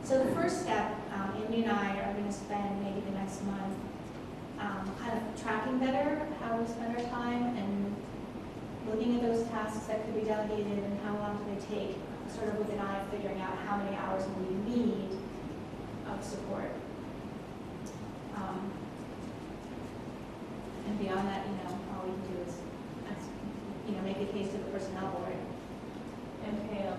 So the first step, Amy and I are going to spend maybe the next month kind of tracking better how we spend our time and looking at those tasks that could be delegated and how long do they take, sort of with an eye of figuring out how many hours we need of support. And beyond that, all we can do is, make a case to the personnel board. And Pam,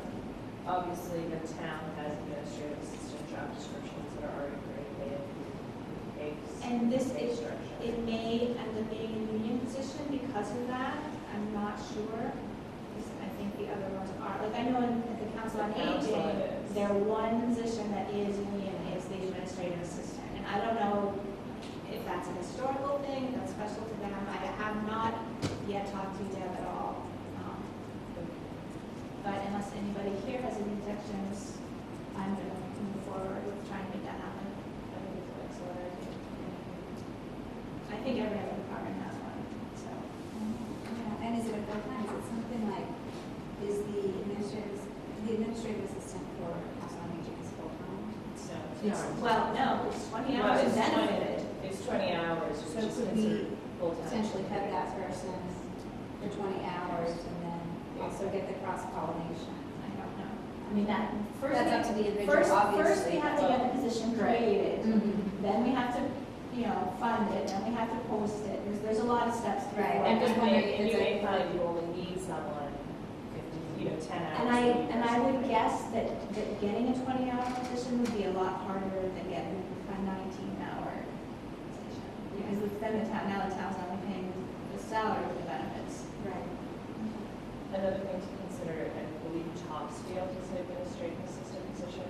obviously the town has administrative assistant job descriptions that are already created. And this pay is, structure. it may end up being a union position because of that. I'm not sure. Because I think the other ones are. Like I know at the Council on Aging, their one position that is union is the administrative assistant. And I don't know if that's a historical thing, that's special to them. I have not yet talked to Deb at all. But unless anybody here has any objections, I'm going to move forward with trying to make that happen. I think it's an excellent idea. I think every other department has one, so. Yeah, and is it a full-time? Is it something like, is the administrative assistant for Council on Aging is full-time? So, Well, no, it's 20 Well, hours it's benefited. It's 20 hours, So which is could considered we full-time. potentially cut that person for 20 hours and then also get the cross-pollination? I don't know. I mean, that, first, That's up to the individual, first obviously. we have to get the position created. Mhm. Then we have to, fund it, then we have to post it. There's a lot of steps to Right, follow. I'm just wondering if And it's you may a- find you only need someone, 10 hours. And I would guess that getting a 20-hour position would be a lot harder than getting a 19-hour position. Because then now the town's only paying the salary with the benefits. Right. Another thing to consider, I believe Topsfield is an administrative assistant position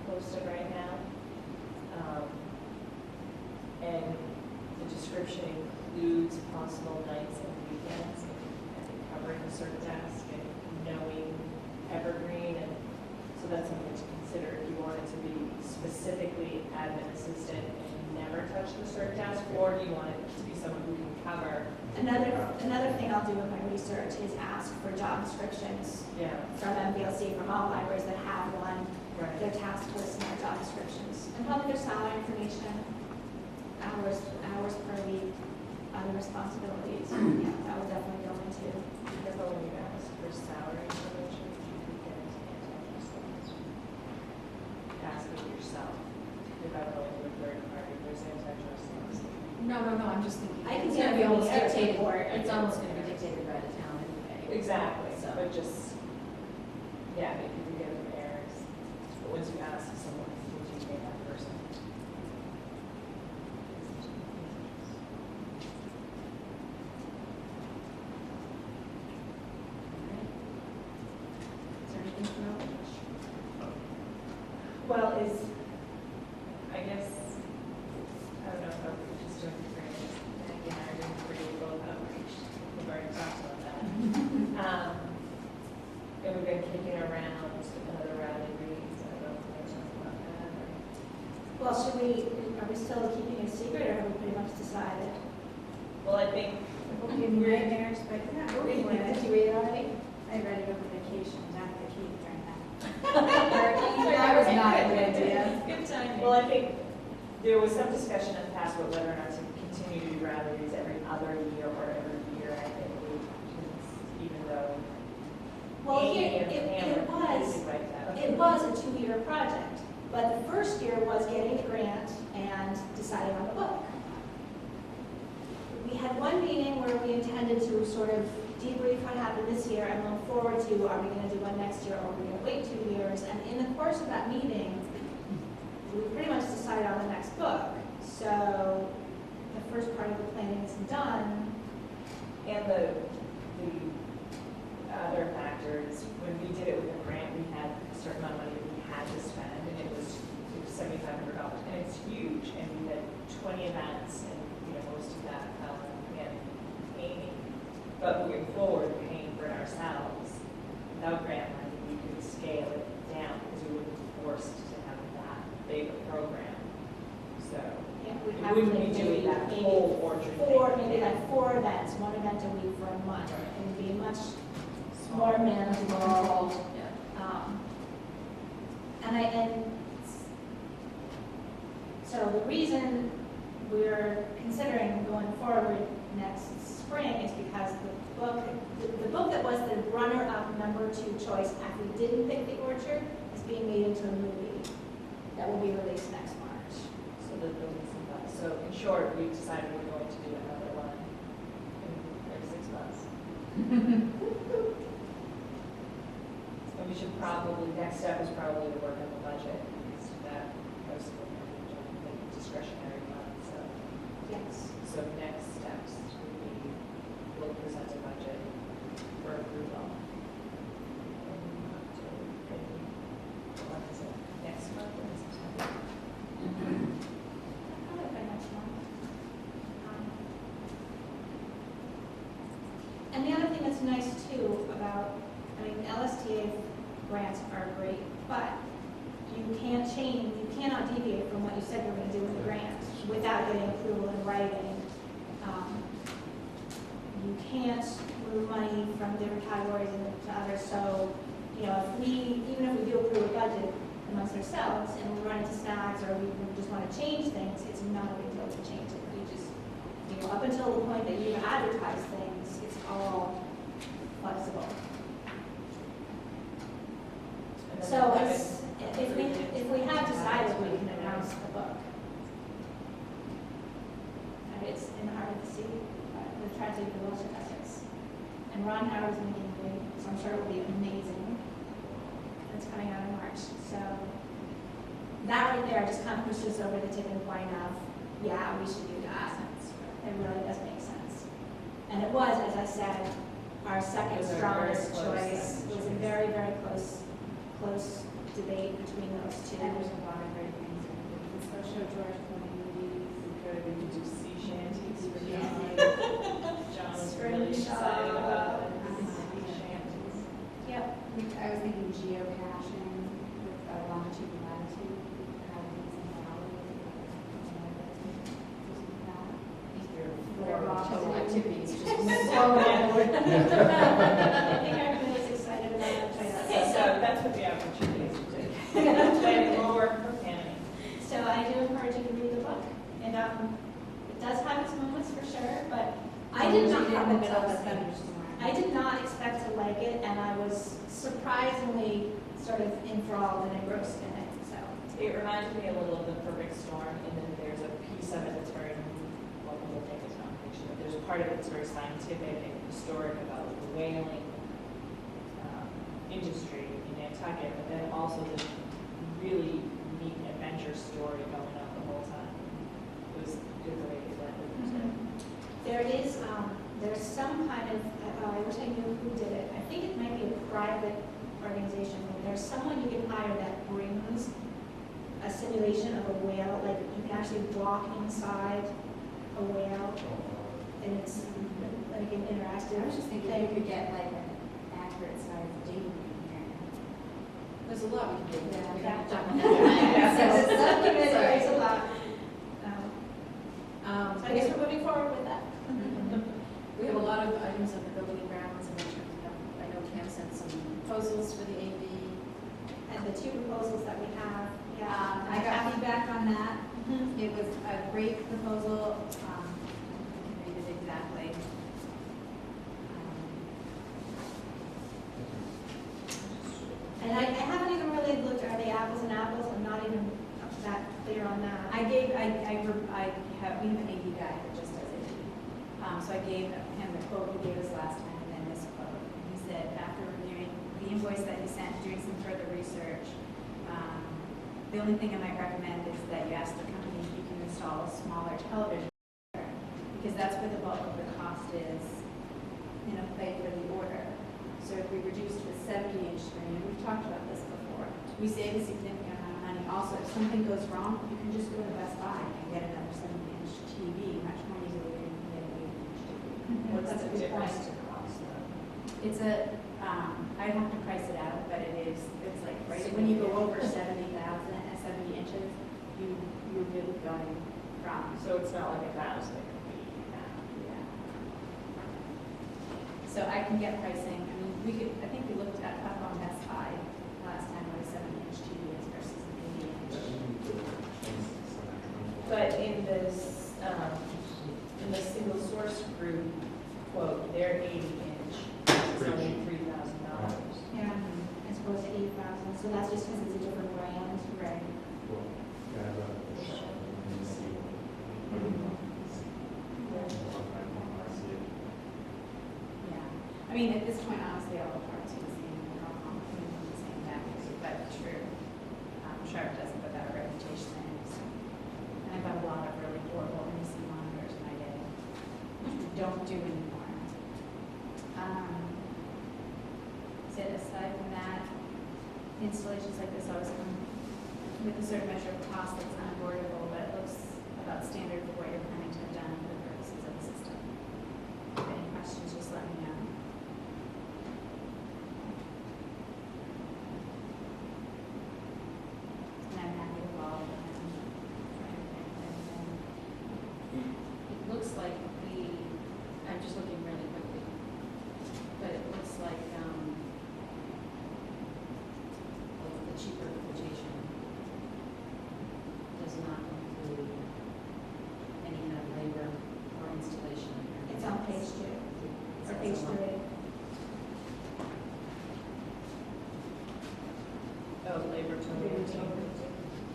posted right now. And the description includes possible nights and weekends, and covering a certain task and knowing Evergreen, and so that's something to consider if you wanted to be specifically admin assistant and never touch the cert task, or do you want it to be someone who can cover? Another thing I'll do with my research is ask for job descriptions Yeah, from MBLC, from all libraries that have one, right. their task lists and their job descriptions, and probably their salary information. hours per week, other responsibilities. Yeah, that would definitely go into. Because the only ask for salary information, you could get into antitrust laws. Ask it yourself, without going to a third party, there's antitrust laws. No, I'm just thinking, I can it's get gonna be it from almost the dictated, airport. it's almost gonna be dictated by the town anyway. Exactly, So- but just, yeah, maybe you get them errors, but once you ask someone, would you pay that person? Is there anything from Rich? Well, I guess, I don't know if outreach is doing the greatest, and again, I didn't agree with both outreach, we've already talked about that. And we've been kicking around another rally reads, I don't know if we're talking about that, or. Well, are we still keeping it secret, or have we pretty much decided? Well, I think, It will be nightmares, but yeah, we'll be with Did it. you read it already? I read it over vacation, down at the Cape during that. That was not a good idea. Good timing. Well, I think there was some discussion in the past about whether or not to continue to do rally reads every other year or every year, I think, even though. Well, Amy here, and it Pam was, usually write that. it was a 2-year project, but the first year was getting the grant and deciding on the book. We had one meeting where we intended to sort of debrief what happened this year and look forward to, are we going to do one next year or are we going to wait 2 years? And in the course of that meeting, we pretty much decided on the next book. So the first part of the planning is done. And the other factor is, when we did it with a grant, we had a certain amount of money that we had to spend, and it was $7,500, and it's huge, and we had 20 events, and, most of that fell on Pam and Amy. But moving forward, paying for it ourselves, without grant money, we could scale it down, because we wouldn't be forced to have that big a program. So, Yeah, we we have wouldn't be maybe- doing that maybe whole orchard thing. maybe like 4 events, 1 event a week for a month. It would be much more manageable. And so the reason we're considering going forward next spring is because the book that was the runner-up #2 choice after we didn't pick The Orchard is being made into a movie that will be released next March. So the building some thought. So in short, we decided we're going to do another one in 36 months. And we should probably, next step is probably to work on the budget, because that goes to the discretionary fund, so. Yes. So next steps would be, we'll present a budget for approval. When is it? Next month or in September? Probably by next month. And the other thing that's nice too about, LSTA grants are great, but you cannot deviate from what you said you're going to do in the grant without getting approval in writing. You can't move money from different categories into others, so, even if we do approve a budget amongst ourselves and we run into snags or we just want to change things, it's not a big deal to change it. We just, up until the point that you advertise things, it's all flexible. And then So the it's, if we have decided, we can announce the book. And it's in the heart of the sea, the tragedy of the Wilshire Essex. And Ron Howard's making a movie, so I'm sure it will be amazing. And it's coming out in March, so that right there just kind of pushes over the tipping point of, yeah, we should do that. It really does make sense. And it was, as I said, our second It was a strongest very close choice. second It was a choice. very, very close debate between those two. And there's a lot of great things. We can still show George Clooney movies. we could do sea shanties for Yeah. John. John was really excited about it. Screenshot. Sea shanties. Yep. I was thinking geocaching with longitude and latitude, how things in Valley. Total activities, just I think everyone is excited about it. Okay, so that's what the opportunities are doing. Planning more work for planning. So I do encourage you to read the book. And not in come the and middle tell of a us. thunderstorm. I did not expect to like it, and I was surprisingly sort of enthralled and engrossed in it, so. It reminded me a little of The Perfect Storm, and then there's a piece of it that's very, well, people think it's nonfiction, but there's a part of it that's very scientific and historic about the whaling industry in Nantucket, but then also this really neat adventure story going on the whole time. It was good the way they blended it. There is, there's some kind of, I wish I knew who did it. I think it might be a private organization. There's someone you can hire that brings a simulation of a whale, like you can actually walk inside a whale, and it's like an interactive I was just thinking thing. you could get like an accurate size date in here. There's a lot we can do. Yeah, We that- have to talk about that. So it's subcommittee, Sorry. there's a lot. So I guess we're moving forward with that. We have a lot of items on the building and grounds, and I know Cam sent some proposals for the AV. And the two proposals that we have, yeah. I got feedback on that. Mhm. It was a great proposal. I can read it exactly. And I haven't even really looked, are they apples and apples? I'm not even that clear on that. We have an AD guy that just does AD. So I gave him the quote he gave us last time and then this quote. And he said, after reviewing the invoice that he sent, doing some further research, the only thing I might recommend is that you ask the company if you can install a smaller television, because that's where the bulk of the cost is in a play for the order. So if we reduce to a 70-inch screen, and we've talked about this before, we save a significant amount of money. Also, if something goes wrong, you can just go to Best Buy and get another 70-inch TV, much more easily than you can get an 8-inch TV. What's That's a the good difference point. to cost then? It's I'd have to price it out, but it's like, right, when you go over 70,000 at 70 inches, you're really going from, So it's not like 1,000, it could be half. yeah. So I can get pricing, I mean, I think we looked at up on Best Buy last time, what a 70-inch TV is versus an 80-inch. But in the single source group quote, their 80-inch is only $3,000. Yeah, as opposed to 8,000, so that's just because it's a different brand. Right. Yeah. I mean, at this point, honestly, all the parts are the same, they're all coming from the same package, but true. Sharp doesn't put that reputation in, so. And I've got a lot of really horrible NEC monitors in my day, which we don't do anymore. Said aside from that, installations like this always come with a certain measure of cost that's unavoidable, but it looks about standard for what you're planning to have done for the purposes of the system. If any questions, just let me know. And I'm happy with all of them. It looks like I'm just looking really quickly, but it looks like, the cheaper quotation does not include any kind of labor or installation. It's on page 2, or page 3. Oh, labor total. Labor total.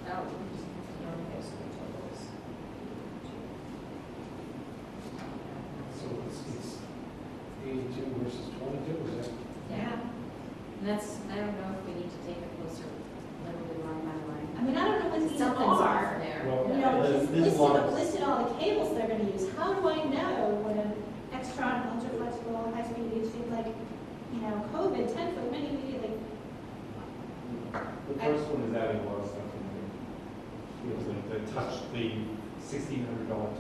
Oh, okay, so the total is. So it's 82 versus 22, is that? Yeah. And that's, I don't know if we need to take a closer, literally line by line. I mean, I don't know what these Something's are. off there. Well, You know, there's he's one- listed all the cables they're gonna use. How do I know what an Extron ultra flexible high speed use things like, COVID, 10-foot mini, like, The first one is adding a lot of stuff in there. You know, like the $1,600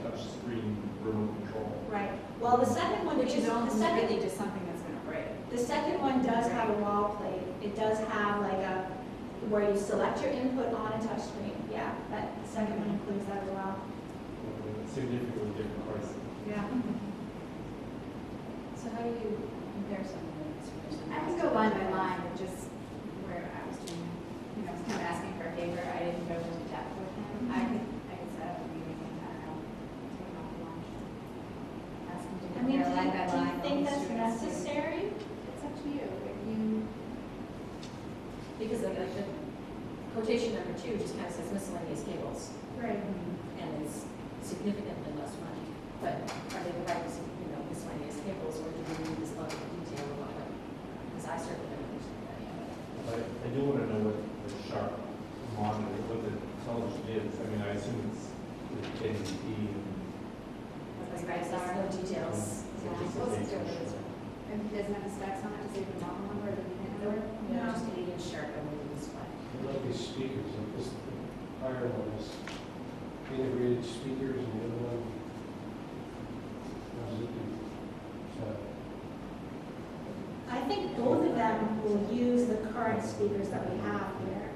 touch screen remote control. right. Well, the second one, Which is the almost second, really just something that's gonna break. the second one does have a wall plate. It does have like where you select your input on a touch screen. Yeah, that second one includes that as well. Significantly different pricing. Yeah. So how do you compare some of those? I can go line by line, but just where I was doing, kind of asking for a favor, I didn't go into depth with him. I could set up a meeting and, I don't know, take him off lunch. Ask him to I mean, compare line by think that's students to- necessary? It's up to you, if you, Because like the quotation number 2 just kind of says miscellaneous cables, Right. and it's significantly less money. But are they the right, miscellaneous cables, or do we need this level of detail or what? Because I certainly don't understand that yet. I do want to know what the sharp monitor, what the television is. I mean, I assume it's NDP and. What the specs are, no details. Yeah. No details. if it doesn't have the specs on it, to say the model number or the unit number. No, just 8-inch sharp LED display. It might be speakers, like this, the prior one was integrated speakers and the other one was Zippy. So, I think both of them will use the current speakers that we have here.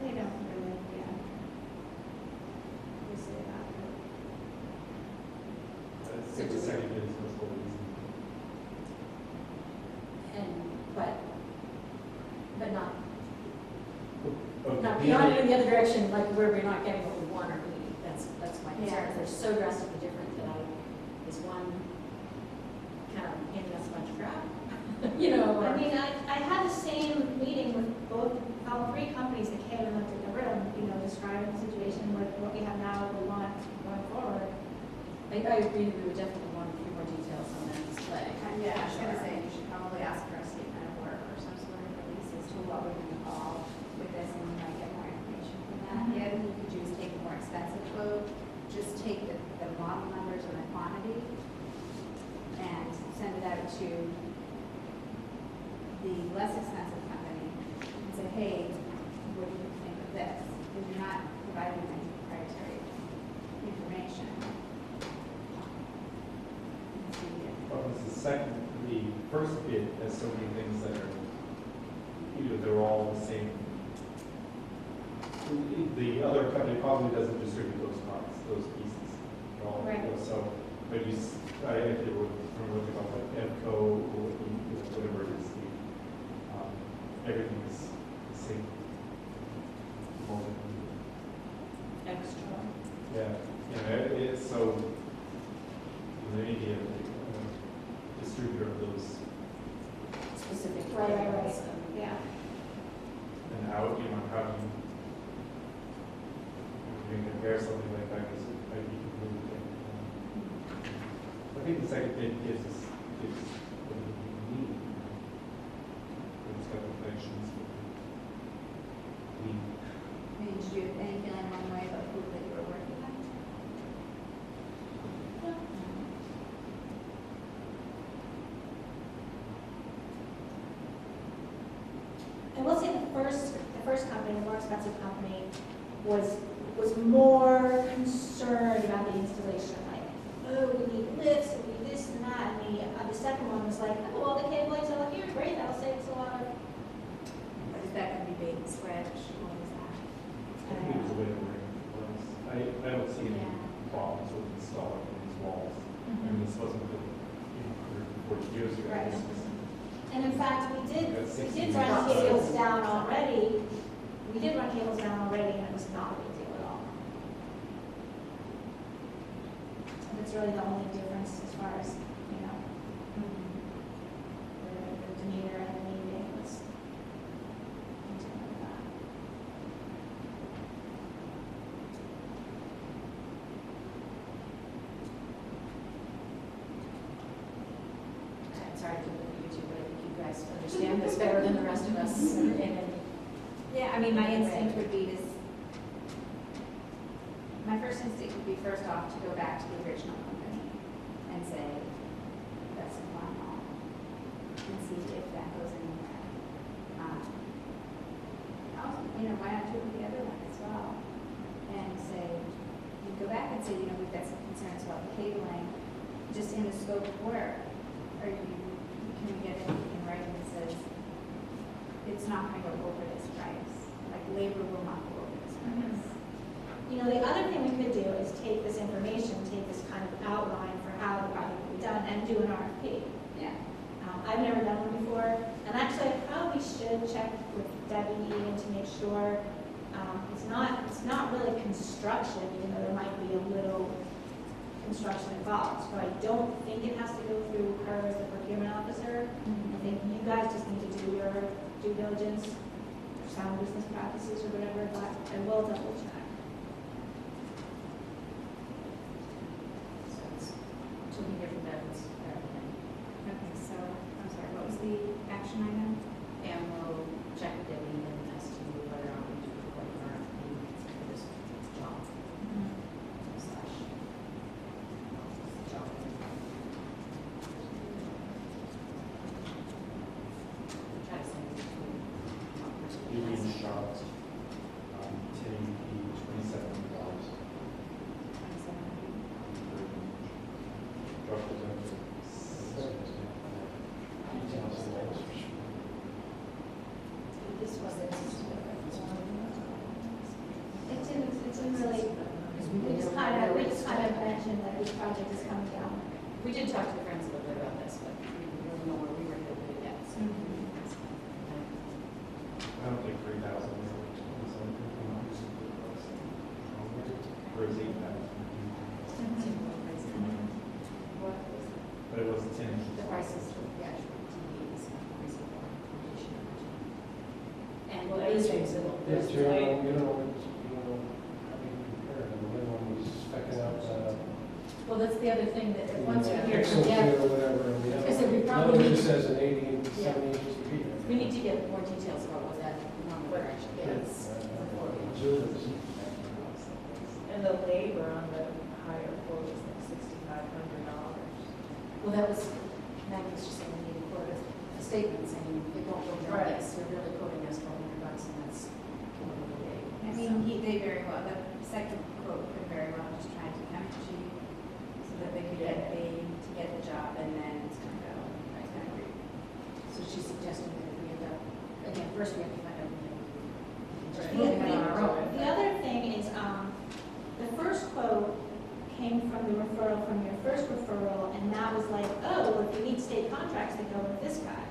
They don't really, yeah. We'll see about it. I think the second is much more easy. But not, Okay, not the beyond other- it in the other direction, like where we're not getting what we want or need. That's my concern. Yeah. They're so drastically different that is one kind of handing us a bunch of crap, or. I mean, I had the same meeting with all three companies that came and looked at the room, describing the situation with what we have now, what we want going forward. I agree that we would definitely want a few more details on that display. Yeah, I was gonna say, you should probably ask for a statement of work or some sort of release as to what we're gonna call with this, and we might get more information from that. The other thing you could do is take a more expensive quote, just take the model numbers and the quantity, and send it out to the less expensive company, and say, hey, what do you think of this? Because you're not providing any proprietary information. And see if Well, the first bid has so many things that are, they're all the same. The other company probably doesn't distribute those parts, those pieces at all. Right. So, but if you were from what they call like EVCO or whatever it is, everything is the same. Extra. Yeah, it's so, there may be a distributor of those, Specific. Right. cables Yeah. and how do you compare something like that, because it might be completely different. I think the second bid gives what we need. It's got the connections. We, I mean, did you have any feeling one way about who that you were working with? And we'll say the first company, the more expensive company, was more concerned about the installation, like, oh, we need lifts, we need this and that, and the second one was like, oh, well, the cabling's all here, great, that'll save us a lot of. Or is that gonna be bait and switch? What is that? I think it was a way to bring it was. I don't see any Yeah. problems with installing these walls. I mean, this wasn't, 140 years ago. Right. This was- And in fact, we did That's 60 run years. cables down already. We did run cables down already, and it was not a big deal at all. And that's really the only difference as far as, the demeanor and the meeting was something like that. I'm sorry to look at you two, but I think you guys understand this better than the rest of us. Yeah, I mean, my instinct would be my first instinct would be first off to go back to the original company and say, that's a one all, and see if that goes anywhere. Also, why not do it with the other one as well? And say, you go back and say, we've got some concerns about the cabling, just in the scope of work. Or can we get anything in writing that says, it's not gonna go over this price, like labor will not go over this price. You know, the other thing we could do is take this information, take this kind of outline for how the project will be done, and do an RFP. Yeah. I've never done one before, and actually I probably should check with Debbie Ian to make sure, it's not really construction, even though there might be a little construction involved. So I don't think it has to go through her as the procurement officer. I think you guys just need to do your due diligence, sound business practices or whatever, but I will double check. So it's, so we hear from them, it's everything. Okay, so, I'm sorry, what was the action item? And we'll check with Debbie and as to whether or not we do what our needs for this job slash job. Try to send it to one person. Union shot, 10 $27. Drop it down to This was it. It didn't really, we just kind of mentioned that this project is coming down. We did talk to the friends a little bit about this, but we didn't really know where we were going to put it yet, so. I don't think 3,000 is or is 8,000. What But it was 10. the prices for the actual TVs, reasonable accommodation. And Well, what is everything's reasonable? There's You know, how do you compare? I mean, the other one was specking out, Well, that's the other thing that once we hear pixel from Deb, or whatever, and the I other said we one, probably another need just to- says an 80 and 70 inches to feet. we need to get more details about what that number actually is. And the labor on the higher quote is like $6,500. Well, that was, Maggie's just saying we need to quote a statement saying it won't go beyond Right. this, they're really quoting us $1,200 and that's kind of a big. I mean, they very well, the second quote could very well just try to tempt you so that they could get paid to get the job, and then it's gonna go. So she's suggesting that if we end up, again, first we have to find out, just Right. moving on our own. The other thing is, the first quote came from the referral from your first referral, and that was like, oh, well, if you need state contracts, they go with this guy.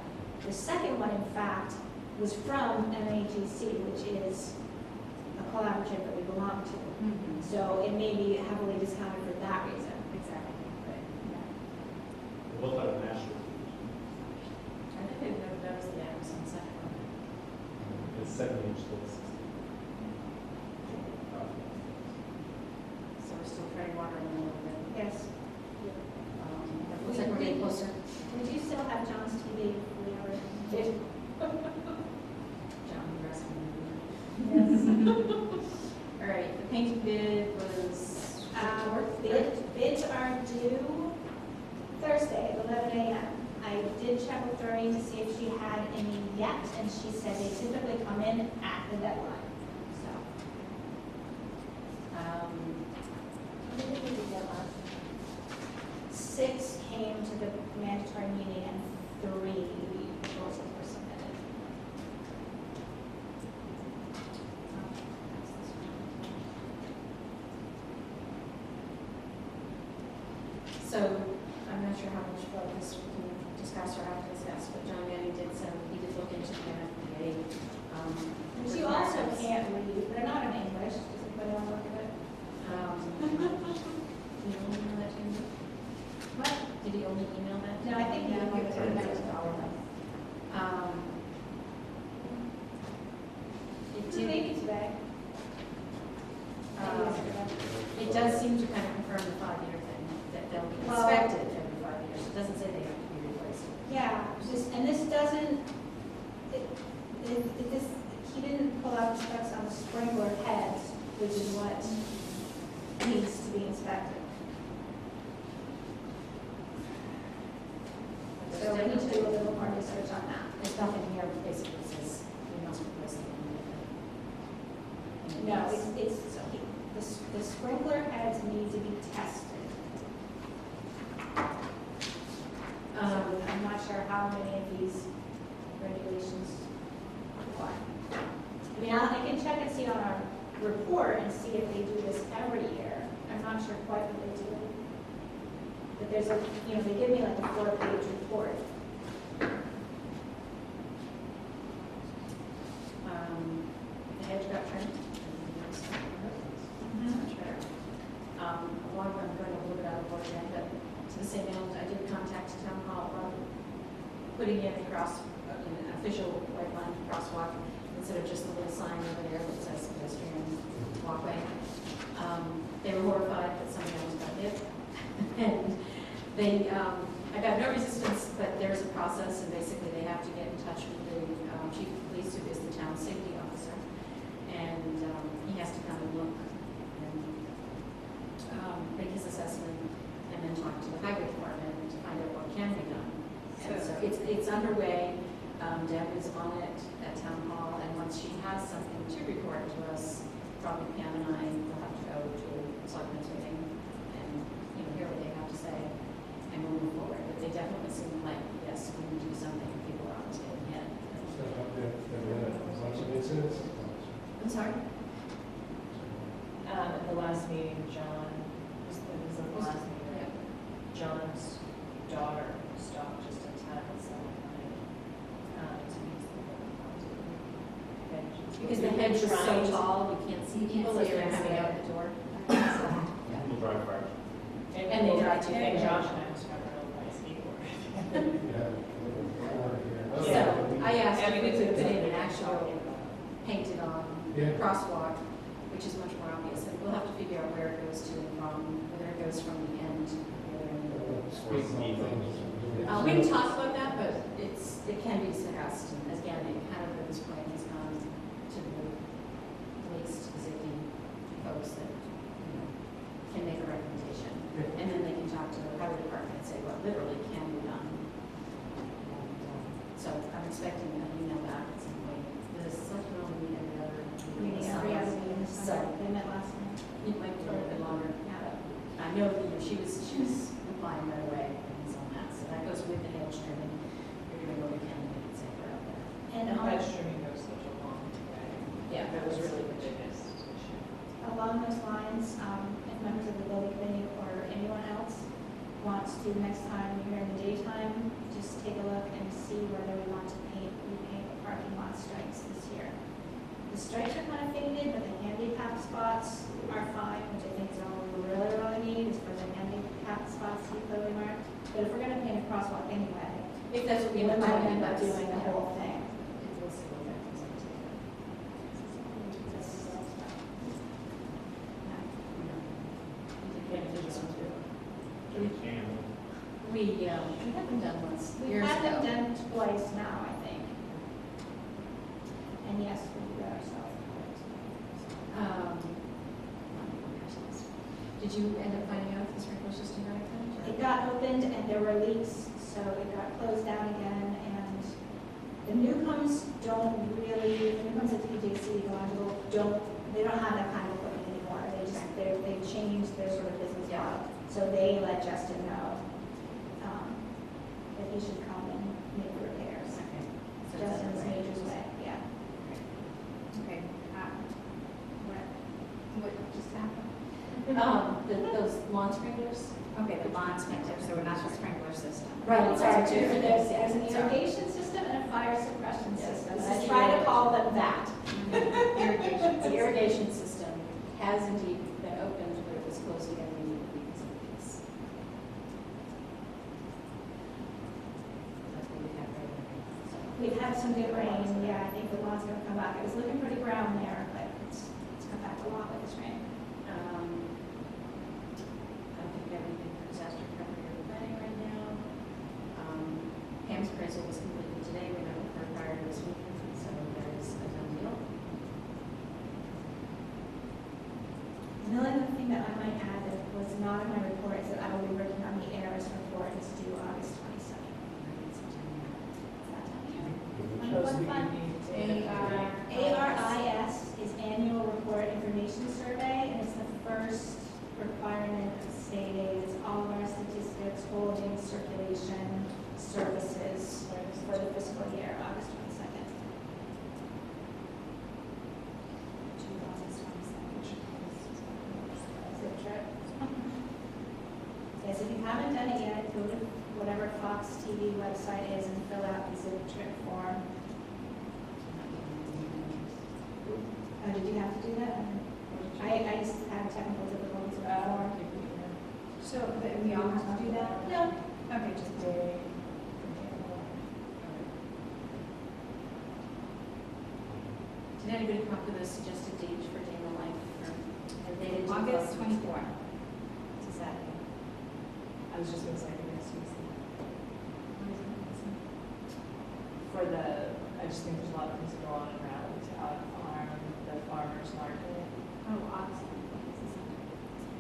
The second one, in fact, was from MAGC, which is a collaborative that we belong to. So it may be heavily discounted for that reason. Exactly. We both have a national. I think that was the Amazon second one. It's 7 inch list. So we're still treading water in the middle of it. Yes. Looks like we're getting closer. We do still have John's TV if we ever did. John, the rest of them. Yes. All right, the painting bid was. Bids are due Thursday at 11 a.m. I did check with Doreen to see if she had any yet, and she said they typically come in at the deadline. So, what did we get last? 6 came to the mandatory meeting, and 3 proposals were submitted. That's this one. So, I'm not sure how much about this we can discuss or have to discuss, but John Manning did send, he did look into the NFPA. Which you also can't read, they're not in English, does anybody want to look at it? Did he only email that to you? What? Did he only email that? No, I think he Yeah, gave it to that was me. all of them. It It's did, maybe today. it does seem to kind of confirm the 5-year thing, that they'll be Well- inspected every 5 years. It doesn't say they have to be replaced. Yeah, and this doesn't, this, he didn't pull out the specs on the sprinkler heads, which is what needs to be inspected. So we need to do a little more research on that. There's nothing here that basically says we must replace them. No, the sprinkler heads need to be tested. I'm not sure how many of these regulations apply. I mean, I can check and see on our report and see if they do this every year. I'm not sure quite what they do. But there's a, you know, they give me like a 4-page report. The hedge got trimmed. Much better. Along, I'm going a little bit out of order again, but to the same end, I did contact town hall about putting in a an official white line crosswalk instead of just the little sign over there that says pedestrian walkway. They were horrified that somebody else got hit. And they, I got no resistance, but there's a process, and basically they have to get in touch with the chief of police, who is the town safety officer, and he has to come and look and make his assessment, and then talk to the highway department to find out what can be done. And so it's underway. Deb is on it at town hall, and once she has something to report to us, probably Pam and I will have to go to a selectmen's meeting and, you know, hear what they have to say, and we'll move forward. But they definitely seem like, yes, we need to do something, people are always getting hit. So, there were a bunch of incidents. I'm sorry? At the last meeting, John, it was at the last meeting, Yeah. John's daughter stopped just in time at some point, to use the hedge. Because the hedge is so tall, we can't see people as they're coming out the door. People drive by. And they drive too, and Josh and I was covered over by a skateboard. So I asked I mean, if we it's- could put in an actual painted on Yeah. crosswalk, which is much more obvious, and we'll have to figure out where it goes to and from, whether it goes from the end to the other end. We can talk about that, but it can be discussed, and again, it kind of at this point has gone to the police, to the safety folks that, you know, can make a recommendation. And then they can talk to the highway department and say what literally can be done. And, so I'm expecting an email back at some point. The selectmen only meet every other Meeting every other meeting, so they met last night. It might be a little bit longer. Yeah. I know that, you know, she was replying right away on that, so that goes with the hedge trimming. We're doing what we can to make it safer out there. And The hedge trimming goes such a long way. Yeah, That was really the biggest issue. along those lines, if members of the building committee or anyone else wants to, next time you're in the daytime, just take a look and see whether we want to repaint the parking lot stripes this year. The stripes are kind of faded, but the handicap spots are fine, which I think is all we really need is for the handicap spots to be clearly marked. But if we're gonna paint a crosswalk anyway, If that's what we we might want to end up doing the whole thing. We'll see what that comes out to. Yeah, we did this one too. We can. We had them done once, We've years had them ago. done twice now, I think. And yes, we do that ourselves. Did you end up finding out if the sprinkler system got opened? It got opened and there were leaks, so it got closed down again, and the Newcombs don't really, the Newcombs at PJC, they don't have that kind of equipment anymore. They've changed their sort of business model. So they let Justin know, that he should come and make the repairs. Okay. So it's Justin's under Major's way, yeah. Okay. What just happened? Those lawn sprinklers? Okay, the lawn sprinkler, so we're not the sprinkler system. Right, sorry, Two different there's things, an yeah. irrigation system and a fire suppression Yes, system. this I is try to irrigation. call them that. The irrigation system has indeed been opened, but it was closed again immediately because of the leaks. That's what we have right now. So, We've had some good rain, yeah, I think the lawn's gonna come back. It was looking pretty brown there, but it's come back a lot with this rain. I don't think we have anything for disaster recovery or planning right now. Pam's appraisal was completed today, we met with her prior to this meeting, so that is a done deal. And the only other thing that I might add that was not in my report is that I will be working on the ARS report. It's due August 22nd. It's that time of year. Chose the Fun. evening. ARIS is Annual Report Information Survey, and it's the first requirement of state aid. It's all of our statistics, holdings, circulation, services for the fiscal year, August 22nd. 2027. go to whatever Fox TV website is and fill out the zip trip form. Oh, did you have to do that? I just had technical difficulties with the form. So, but we all have to do that? No, Okay, just Day. Did anybody come up with a suggested date for day in the life for August 24th. It's a Saturday. I was just gonna say the next week. For the, I just think there's a lot of things that go on around the farmer's market. Oh, August 24th.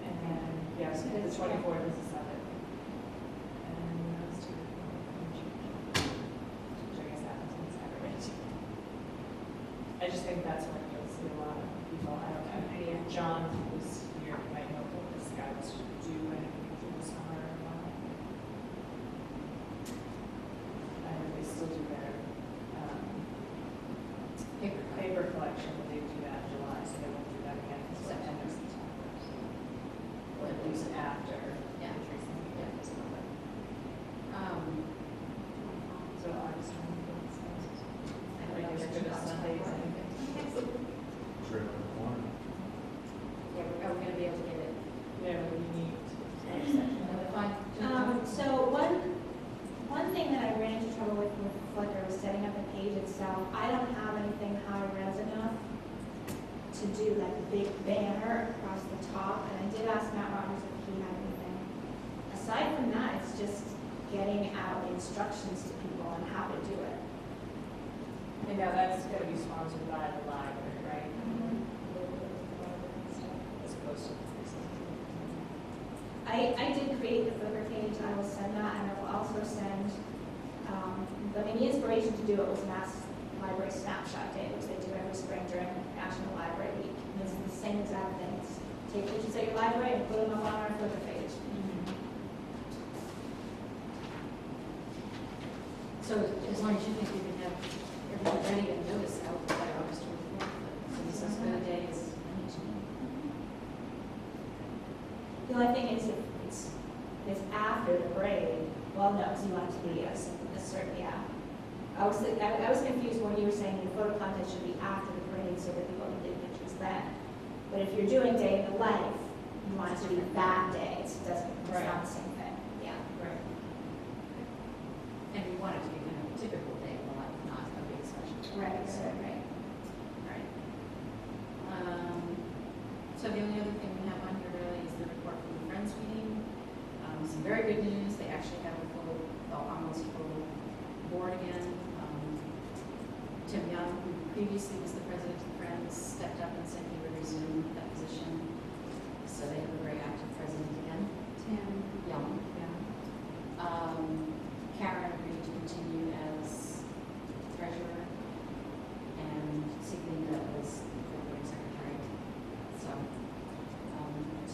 And then, yeah, so the 24th is a Sunday. And then those two. Which I guess happens on Saturday too. I just think that's when you'll see a lot of people, I don't know, maybe if John was here, you might know what the scouts do anything through the summer or not. I know they still do their, paper collection, but they do that in July, so they won't do that again until September. Or at least after. Yeah. So August 24th. I Like, don't know, it's that's good about Sundays, I think. It's right around the corner. Yeah, we're gonna be able to get it. Yeah, but you need. Another fine. so one thing that I ran into trouble with Flickr was setting up the page itself. I don't have anything high res enough to do like a big banner across the top, and I did ask Matt Rogers if he had anything. Aside from that, it's just getting out instructions to people on how to do it. And now that's gonna be sponsored by the library, right? As opposed to. I did create the Flickr page, I will send that, and I will also send, I mean, the inspiration to do it was Mass Library Snapshot Day, which they do every spring during National Library Week. And it's the same exact thing, it's take pictures at your library and put them up on our Flickr page. So as long as you think you can have everything ready and notice out by August 24th, so this is good day is. The only thing is, if it's after the parade, well, no, because you want it to be a certain, yeah. I was confused when you were saying the photo contest should be after the parade so that people can take pictures then. But if you're doing day in the life, you want it to be that day, it's not the same thing, yeah. Right. And we want it to be kind of a typical day in the life, not a big special. Right. Right. So the only other thing we have on here really is the report from the Friends meeting. Some very good news, they actually have a full, almost full board again. Tim Young, who previously was the president of the Friends, stepped up and said he would resume that position. So they have a very active president again. Tim. Young. Karen agreed to continue as treasurer, and Siglina was recording secretary. So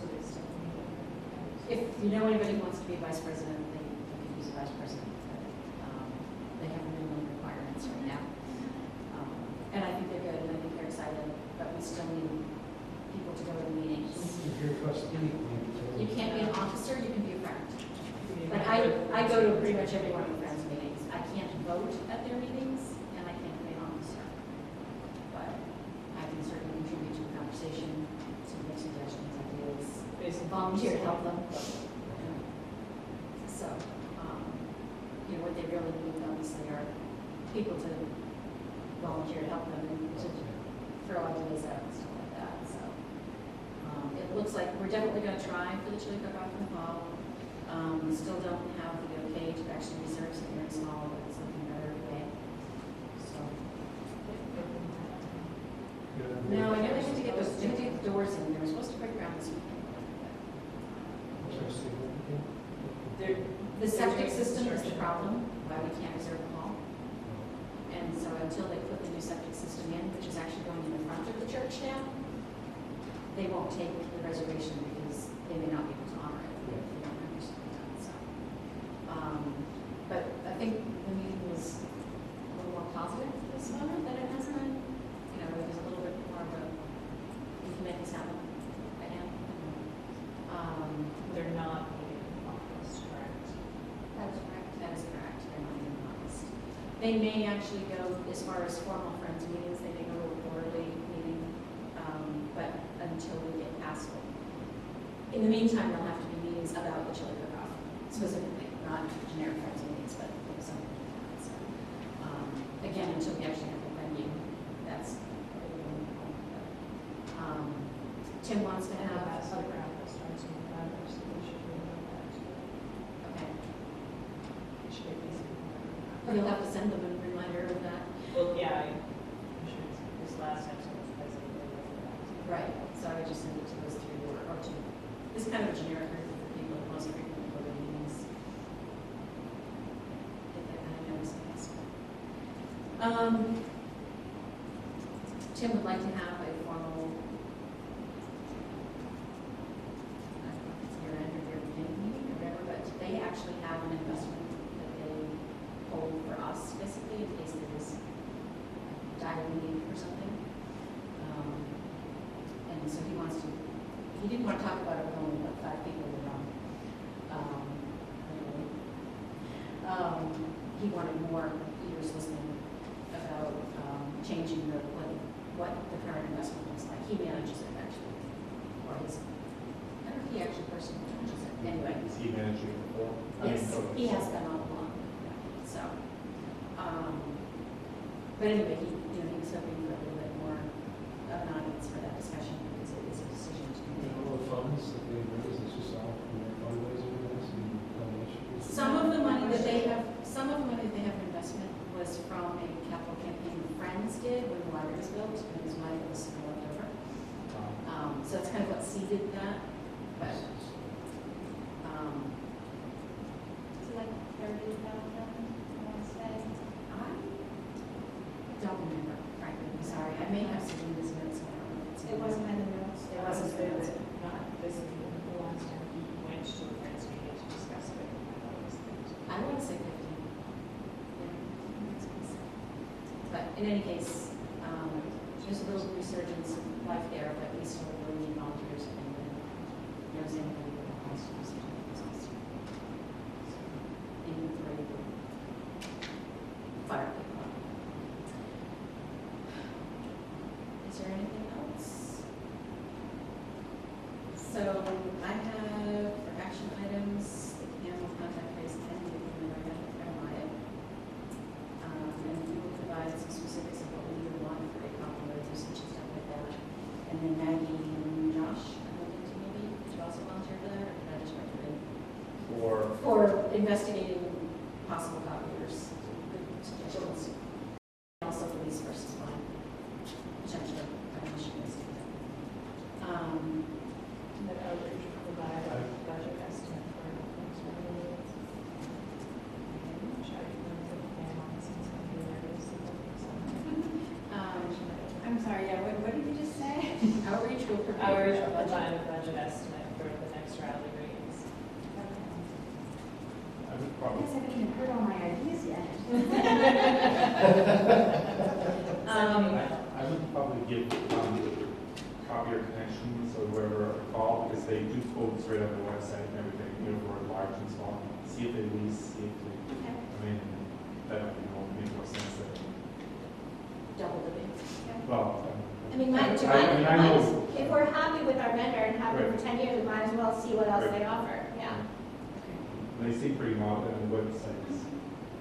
they still need it. If you know anybody who wants to be vice president, they could use a vice president. But, they have minimum requirements right now. And I think they're good, and I think they're excited, but we still need people to go to the meetings. If you're a trustee, You can't be an officer, you can be a friend. Like I go to pretty much every one of the Friends meetings. I can't vote at their meetings, and I can't be an officer. But I can certainly contribute to the conversation, some make suggestions, ideas, Basically. volunteer to help them. So, what they really need obviously are people to volunteer to help them and to throw ideas out and stuff like that. So, it looks like we're definitely going to try for the chili cook-off in the fall. We still don't have the okay to actually reserve something very small, but it's looking better every day. So, no, I know they had to get those, they had to get the doors in. They were supposed to break ground this weekend. The septic system is the problem, why we can't reserve the hall. And so until they put the new septic system in, which is actually going in the front of the church now, they won't take the reservation because they may not be able to honor it if they don't have something done. So, but I think the meeting was a little more positive this summer than it has been. It was a little bit more of a, we can make this happen right now. They're not meeting in August, correct? They may actually go as far as formal friends meetings, they may go to a quarterly meeting, but until we get past it. In the meantime, there'll have to be meetings about the chili cook-off specifically, not generic friends meetings, but something like that. So, again, until we actually have the venue, that's what we're going to call it. Tim wants to have other restaurants in November, so we should remember that too. okay. It should be easy. You'll have to send them a reminder of that. Well, yeah, I'm sure this last time someone was present, they were that. Right, so I would just send it to those three or to, it's kind of a generic group for people who most frequently go to meetings. Get that kind of notice, I guess. Tim would like to have a formal, I don't know if it's year-end or year beginning meeting or whatever, but they actually have an investment that they hold for us, basically, in case there is dire need or something. And so he wants to, he didn't want to talk about it with only about 5 people in the room. He wanted more ears listening about changing the, what the current investment looks like. He manages it actually, or his, I don't know if he actually personally manages it. Anyway. Is he managing it before? Yes, he has been all along. So, but anyway, he was hoping for a little bit more of an audience for that discussion because it is a decision to be made. All the funds that they raise, it's just all from their fundraising events and donations. Some of the money that they have in investment was from a capital campaign Friends did when the library was built, and his money was still left over. So that's kind of what seeded that, but, Is it like 30,000, I want to say? I don't remember, frankly, I'm sorry. I may have seen this notes. It wasn't in the notes. It wasn't There there. was not, this is the last time he went to a friends meeting to discuss it. I thought it was things. I want to say 15. Yeah, that's what I said. But in any case, there's a little resurgence of life there, but we still really need volunteers if anyone knows anybody who wants to do something. It's awesome. So, even for a fire pit club. Is there anything else? So I have for action items, the animal contact trace can be implemented from audit. And we will provide some specifics of what we would want for a copy of usage and stuff like that. And then Maggie and Josh, I'm looking to maybe, did you also volunteer for that, or did I just recommend? For investigating possible copiers, good suggestions. Also police versus mine, potentially, Michigan. That outreach will provide a budget estimate for next revenue. Should I remember the plan on this one's going to be there, I'm sorry, yeah, what did you just say? Outreach will prepare. Outreach will provide a budget estimate for the next rally readings. I would I probably, guess I haven't even heard all my ideas yet. I would probably give copier connections or whoever a call, because they do quotes right on the website and everything, for large and small. See if they lease, see if they, I mean, that would make more sense than, Double the bids. well. I mean, I know. if we're happy with our vendor and have them for 10 years, we might as well see what else Right. they offer, yeah. They seem pretty modern on the websites.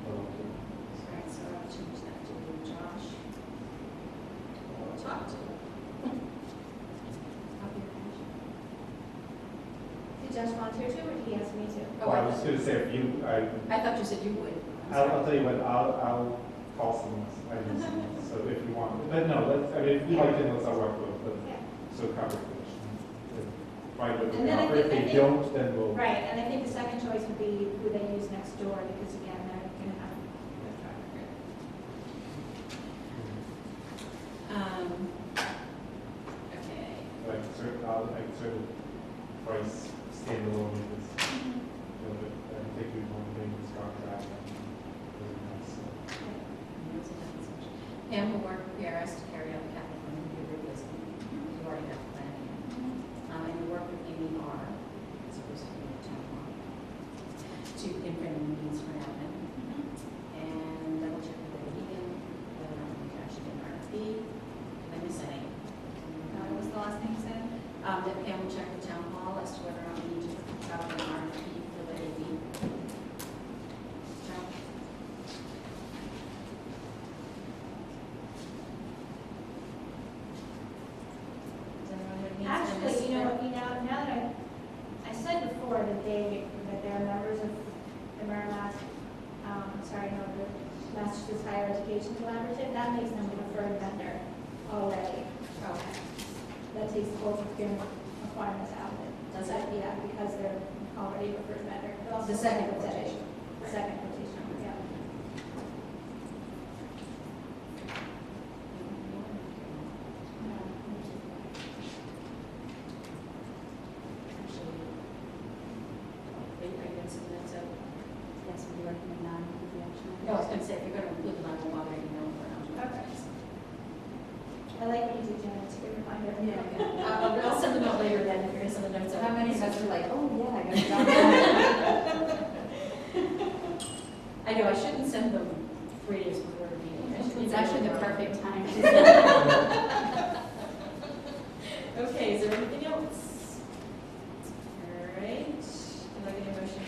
Alright, so I'll change that to Josh. Talk to. Did Josh volunteer to, or did he ask me to? Oh, I was gonna say, if you, I thought you said you would. I'm I'll sorry. tell you what, I'll call someone, so if you want, but no, let's, I mean, if you like it, let's all work with it, Yeah. so conversation. Find what And we then I offer, if think- they don't, then we'll. Right, and I think the second choice would be who they use next door, because again, they're going to have a good track record. Okay. Like, I can sort of price standalone with this, but I think we want to make this contract. Pam will work with PRS to carry out the capital plan review replacement. You already have the plan. And you work with Amy R. As opposed to the town hall. To imprint the meetings for admin. And double check with Pam will check with town hall as to whether or not we need to put out an RFP for the AV. Joe? Does anyone have any? Actually, now that I said before that they're members of the the Massachusetts Higher Education Collaborative, that makes them a preferred vendor already. Okay. That takes the whole procurement requirements out of it. Does it? Yeah, because they're already a preferred vendor. But also The second quotation. quotation. The second quotation, yeah. Actually, are you going to submit to? Yes, we recommend non-conventional. No, I was going to say, if you're going to include them, I will bother you know for now. Okay. I like what you do, Jen, it's a good reminder. I'll send a note later then if you're going to send a note. How many of us were like, oh, yeah, I got it down. I know, I shouldn't send them 3 days before the meeting. I should It's leave actually them the around. perfect time. Okay, is there anything else? All right, can I get a motion to